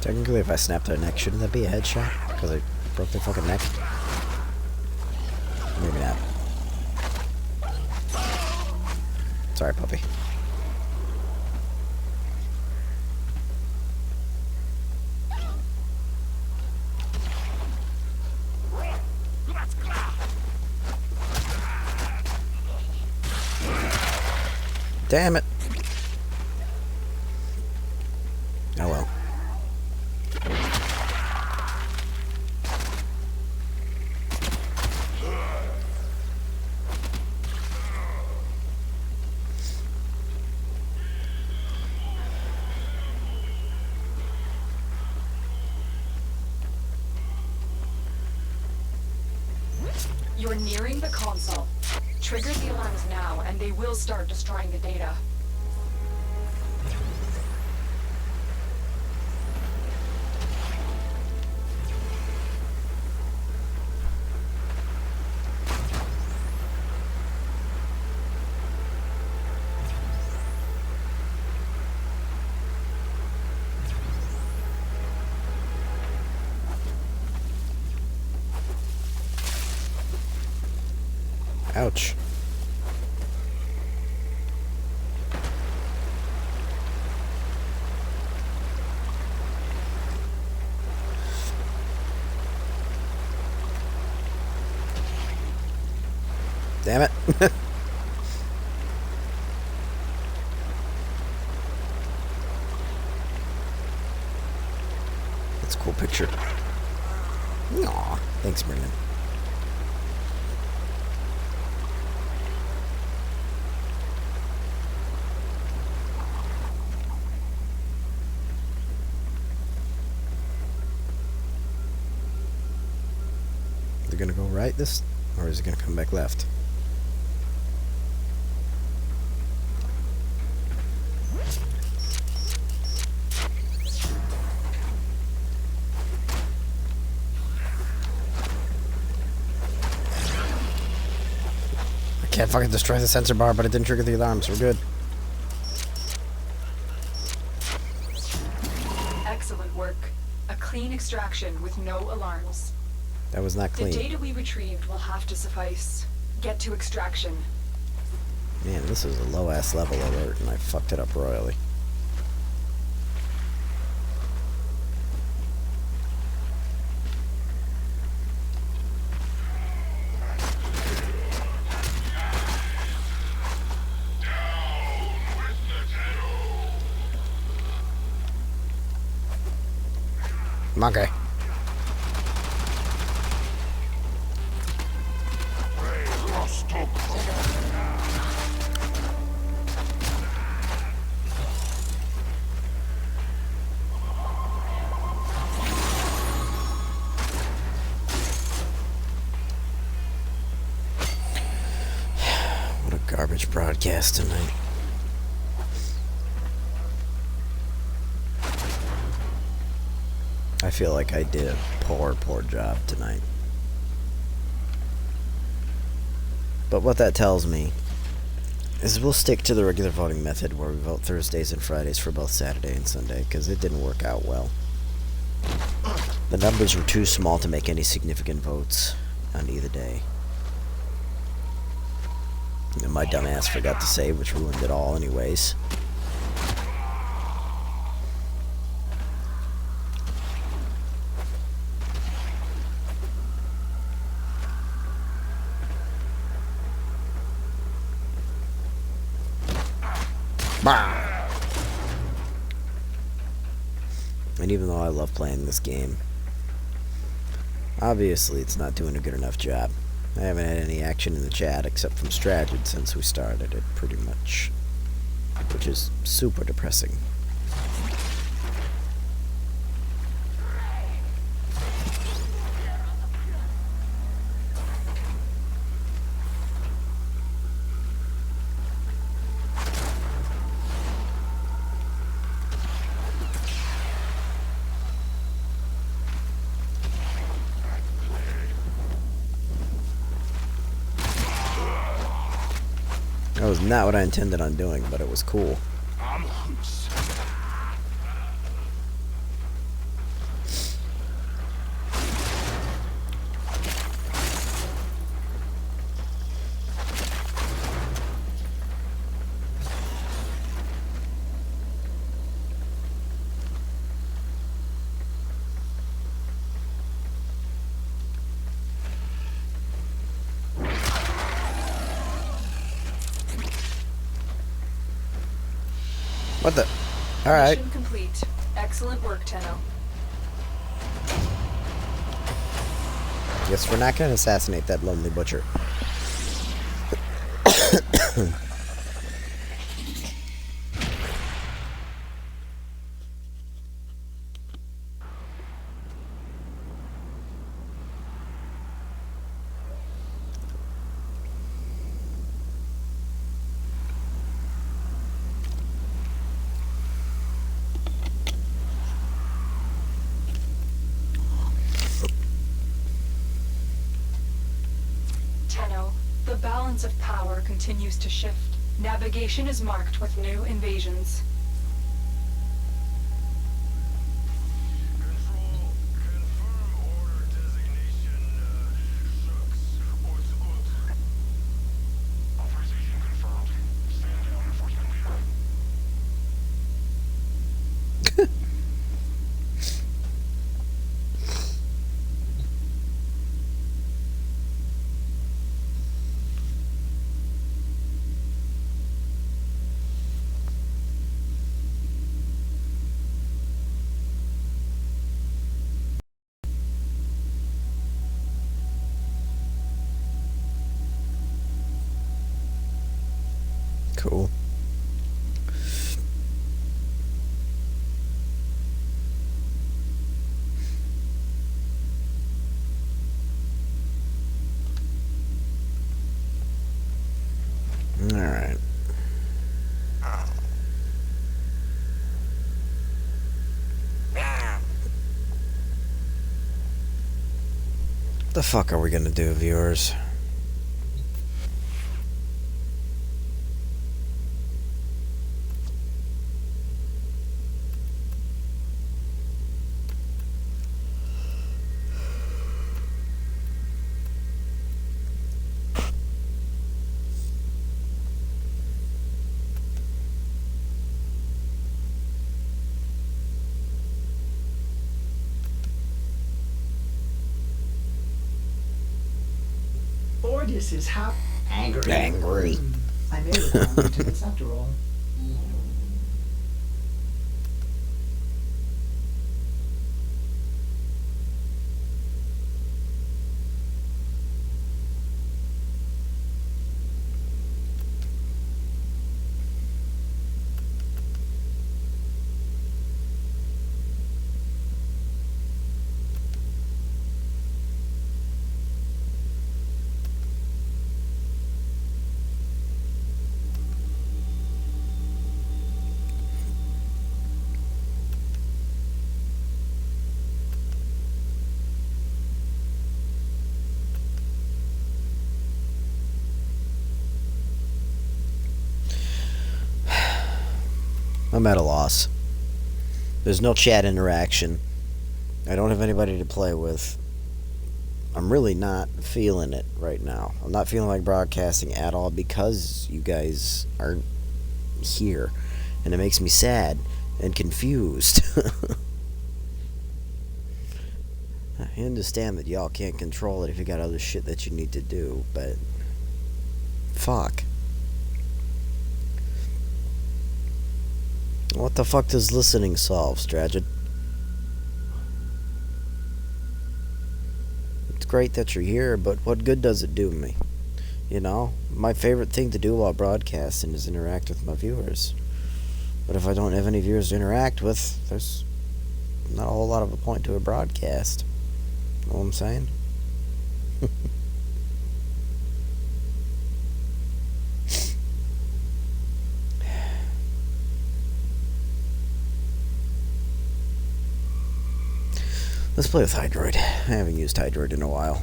Technically, if I snap their neck, shouldn't that be a headshot? Because I broke their fucking neck? Maybe not. Sorry, puppy. Damn it. Oh well. You're nearing the console. Trigger the alarms now, and they will start destroying the data. Ouch. Damn it. That's a cool picture. Aw, thanks, Brendan. They're gonna go right this, or is it gonna come back left? I can't fucking destroy the sensor bar, but it didn't trigger the alarm, so we're good. Excellent work. A clean extraction with no alarms. That was not The clean. data we retrieved will have to suffice. Get to extraction. Man, this is a low-ass level alert, and I fucked it up royally. Okay. What a garbage broadcast tonight. I feel like I did a poor job tonight. But what that tells me is we'll stick to the regular voting method where we vote Thursdays and Fridays for both Saturday and Sunday, because it didn't work out well. The numbers were too small to make any significant votes on either day. And my dumbass forgot to save, which ruined it all anyways. And even though I love playing this game, obviously it's not doing a good enough job. I haven't had any action in the chat except from Stragid since we started it, pretty much. Which is super depressing. That was not what I intended on doing, but it was cool. What the? Alright. Mission complete. Excellent work, Tenno. Guess we're not gonna assassinate that lonely butcher. Tenno, the balance of power continues to shift. Navigation is marked with new invasions. Control, confirm order designation, Shucks, Ortsgut. Authorization confirmed. Stand down, enforcement leader. Cool. Alright. What the fuck are we gonna do, viewers? Ordis is angry. Angry. I may require maintenance after all. I'm at a loss. There's no chat interaction. I don't have anybody to play with. I'm really not feeling it right now. I'm not feeling like broadcasting at all because you guys aren't here. And it makes me sad and confused. I understand that y'all can't control it if you got other shit that you need to do, but fuck. What the fuck does listening solve, Stragid? It's great that you're here, but what good does it do me? You know, my favorite thing to do while broadcasting is interact with my viewers. But if I don't have any viewers to interact with, there's not a whole lot of a point to a broadcast. Know what I'm saying? Let's play with Hydroid. I haven't used Hydroid in a while.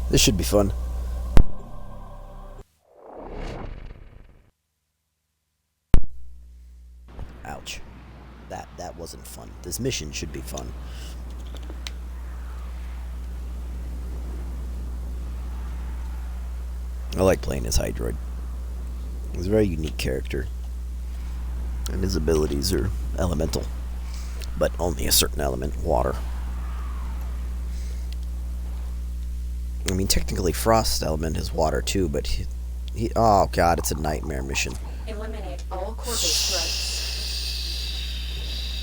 This should be fun. Ouch. That wasn't fun. This mission should be fun. I like playing as Hydroid. He's a very unique character. And his abilities are elemental. But only a certain element, water. I mean, technically Frost element is water too, but he oh god, it's a nightmare mission. Eliminate all core-based threats.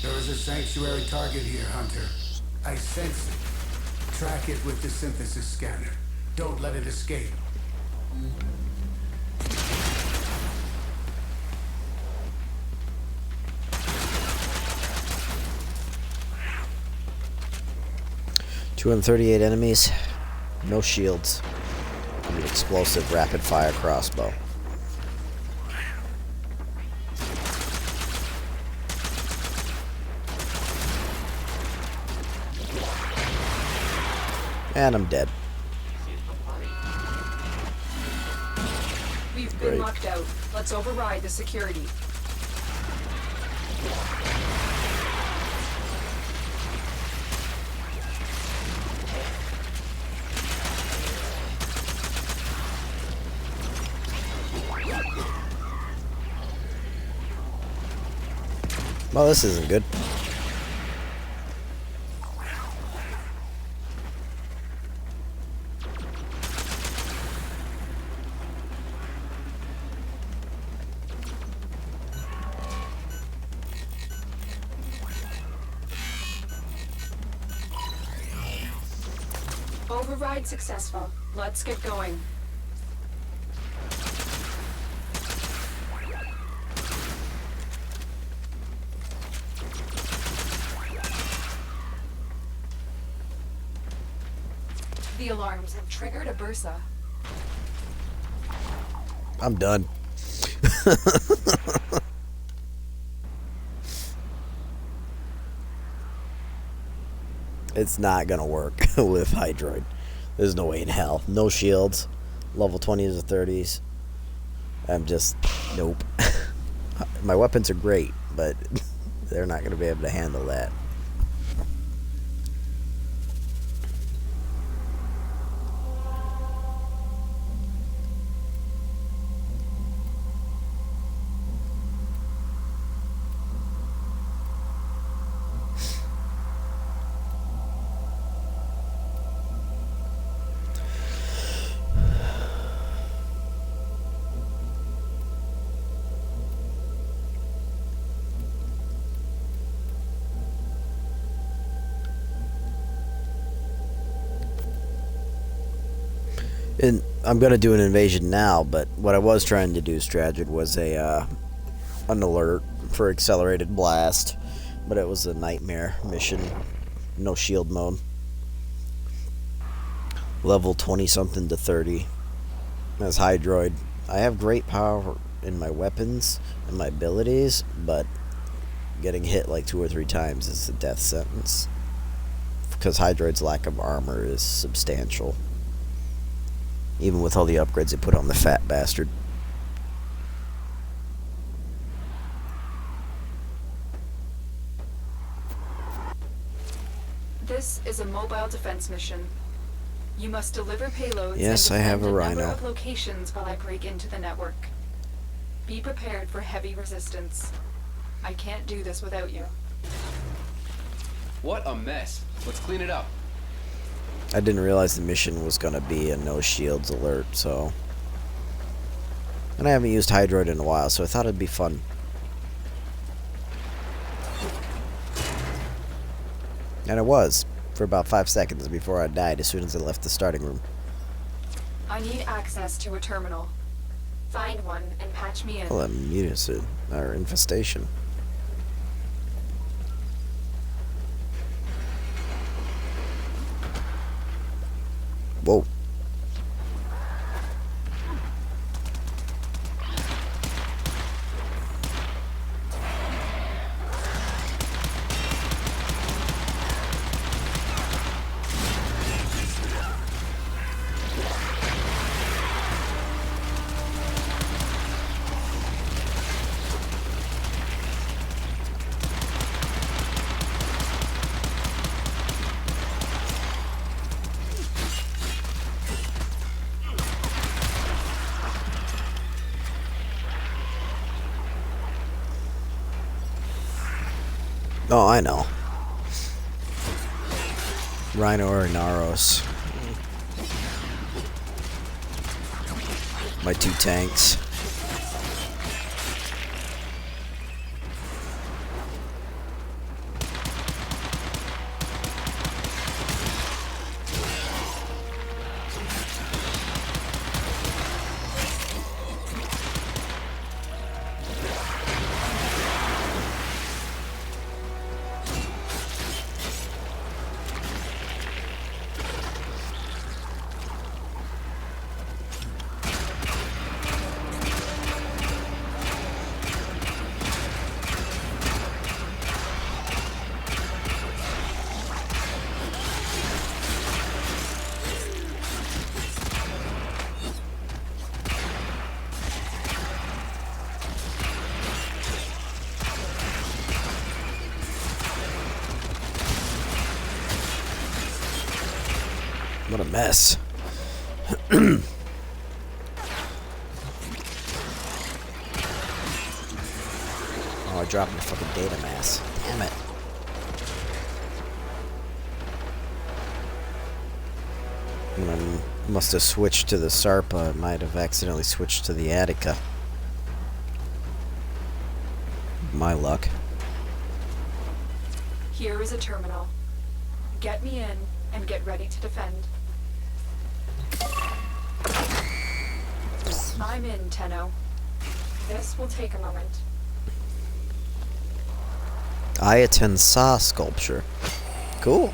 There is a sanctuary target here, Hunter. I sense it. Track it with the synthesis scanner. Don't let it escape. .238 enemies. No shields. An explosive rapid-fire crossbow. And I'm dead. We've Great. been locked out. Let's override the security. Well, this isn't good. Override successful. Let's get going. The alarms have triggered a bursa. I'm done. It's not gonna work with Hydroid. There's no way in hell. No shields. Level 20s or 30s. I'm just... Nope. My weapons are great, but they're not gonna be able to handle that. And I'm gonna do an invasion now, but what I was trying to do, Stragid, was an alert for accelerated blast, but it was a nightmare mission, no shield mode. Level 20 something to 30. As Hydroid, I have great power in my weapons and my abilities, but getting hit like 2 or 3 times is a death sentence. Because Hydroid's lack of armor is substantial. Even with all the upgrades they put on the fat bastard. This is a mobile defense mission. You must deliver payloads Yes, and I have defend a a number rhino. of locations while I break into the network. Be prepared for heavy resistance. I can't do this without you. What a mess. Let's clean it up. I didn't realize the mission was gonna be a no shields alert, so... And I haven't used Hydroid in a while, so I thought it'd be fun. And it was, for about 5 seconds before I died as soon as I left the starting room. I need access to a terminal. Find one and patch me in. Well, a municid, or infestation. Whoa. Oh, I know. Rhino or Naros. My 2 tanks. What a mess. Oh, I dropping the fucking data mass. Damn it. Must have switched to the Sarpa. Might have accidentally switched to the Attica. My luck. Here is a terminal. Get me in and get ready to defend. I'm in, Tenno. This will take a moment. Ayaten Sa sculpture. Cool.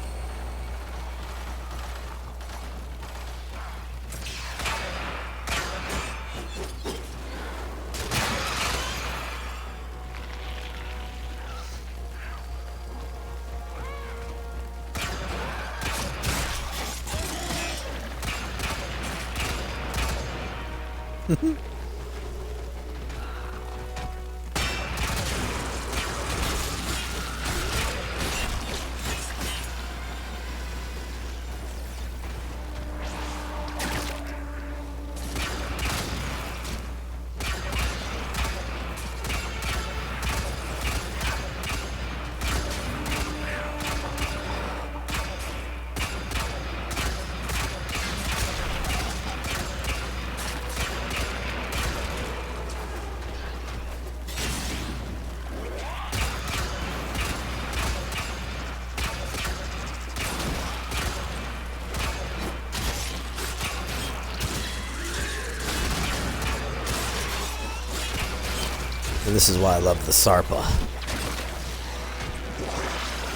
And this is why I love the Sarpa.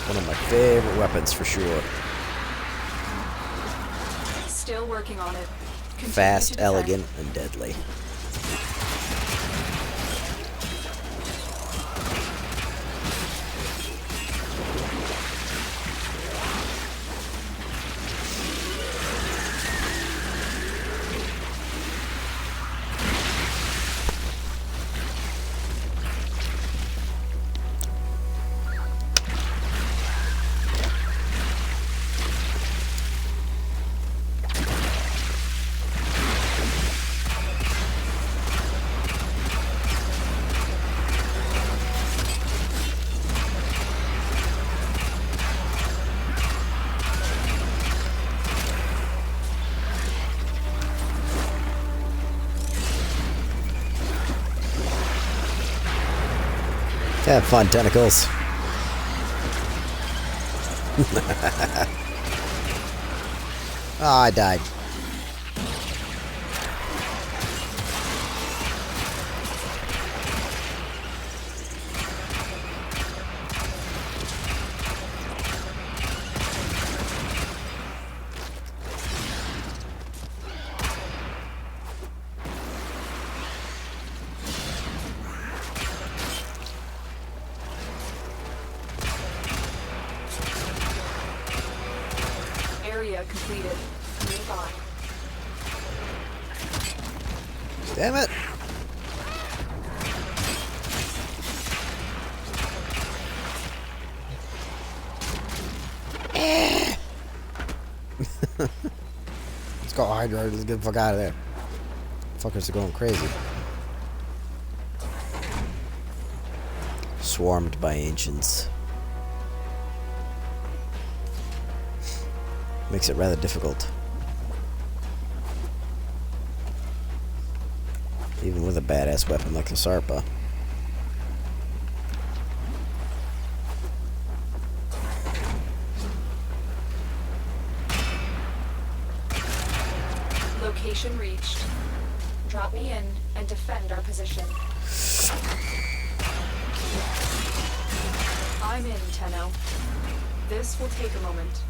One of my favorite weapons for sure. Still working on it. Continue Fast, to defend. elegant, and deadly. Have fun, tentacles. Oh, I died. Area completed. Move on. Damn it. Let's go, Hydra. Let's get the fuck out of there. Fuckers are going crazy. Swarmed by ancients. Makes it rather difficult. Even with a badass weapon like the Sarpa. Location reached. Drop me in and defend our position. I'm in, Tenno. This will take a moment.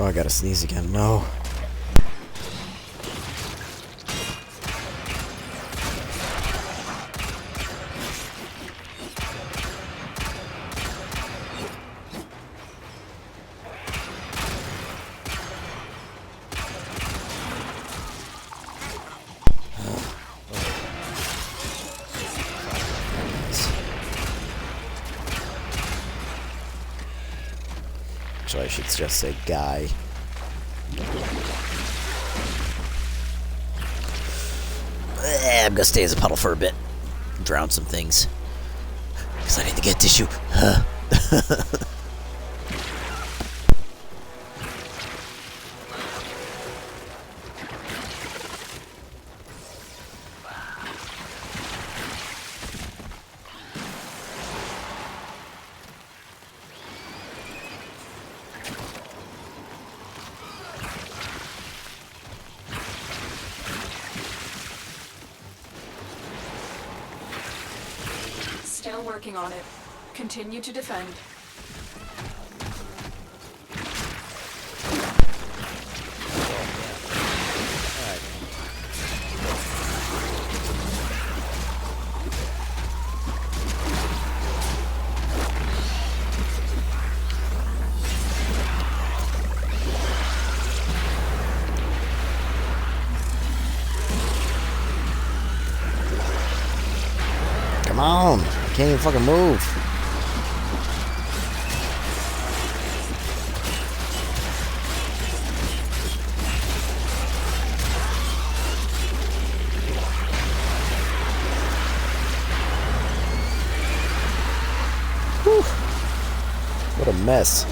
Oh, I gotta sneeze again. No. Actually, I should just say guy. I'm gonna stay as a puddle for a bit. Drown some things. Because I need to get tissue. Still working on it. Continue to defend. Come on! I can't even fucking move. Whew. What a mess.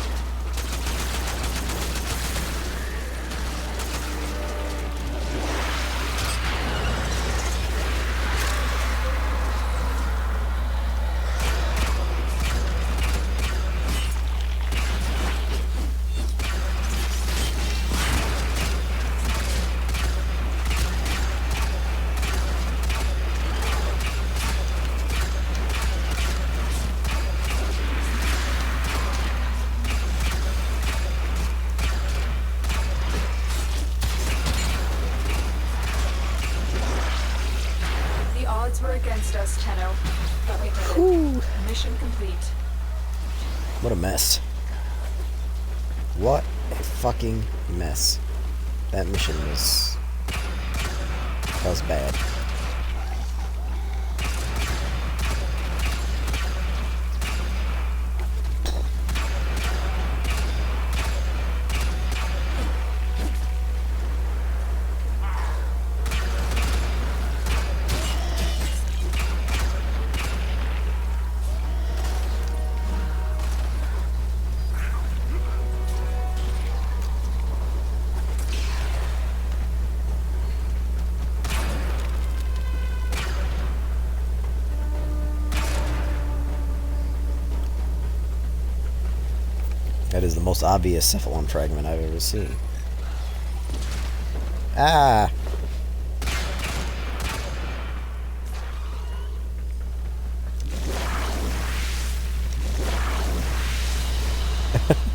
The odds were against us, Tenno. But we did it. Mission complete. What a mess. What a fucking mess. That mission was... that was bad. That is the most obvious cephalon fragment I've ever seen. Ah!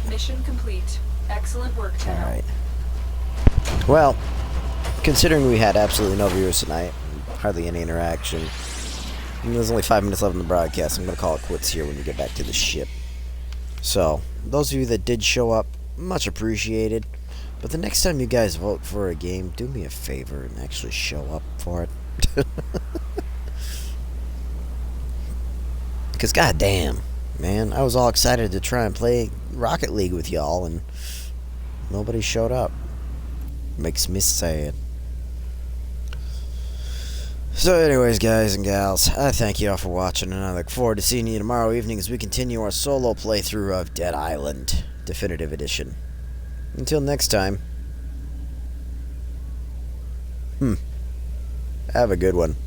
Mission complete. Excellent work, Tenno. Alright. Well, considering we had absolutely no viewers tonight, hardly any interaction, and there's only 5 minutes left in the broadcast, I'm going to call it quits here when we get back to the ship. So, those of you that did show up, much appreciated. But the next time you guys vote for a game, do me a favor and actually show up for it. Because goddamn, man, I was all excited to try and play Rocket League with y'all, and nobody showed up. Makes me sad. So anyways, guys and gals, I thank you all for watching, and I look forward to seeing you tomorrow evening as we continue our solo playthrough of Dead Island Definitive Edition. Until next time, have a good one.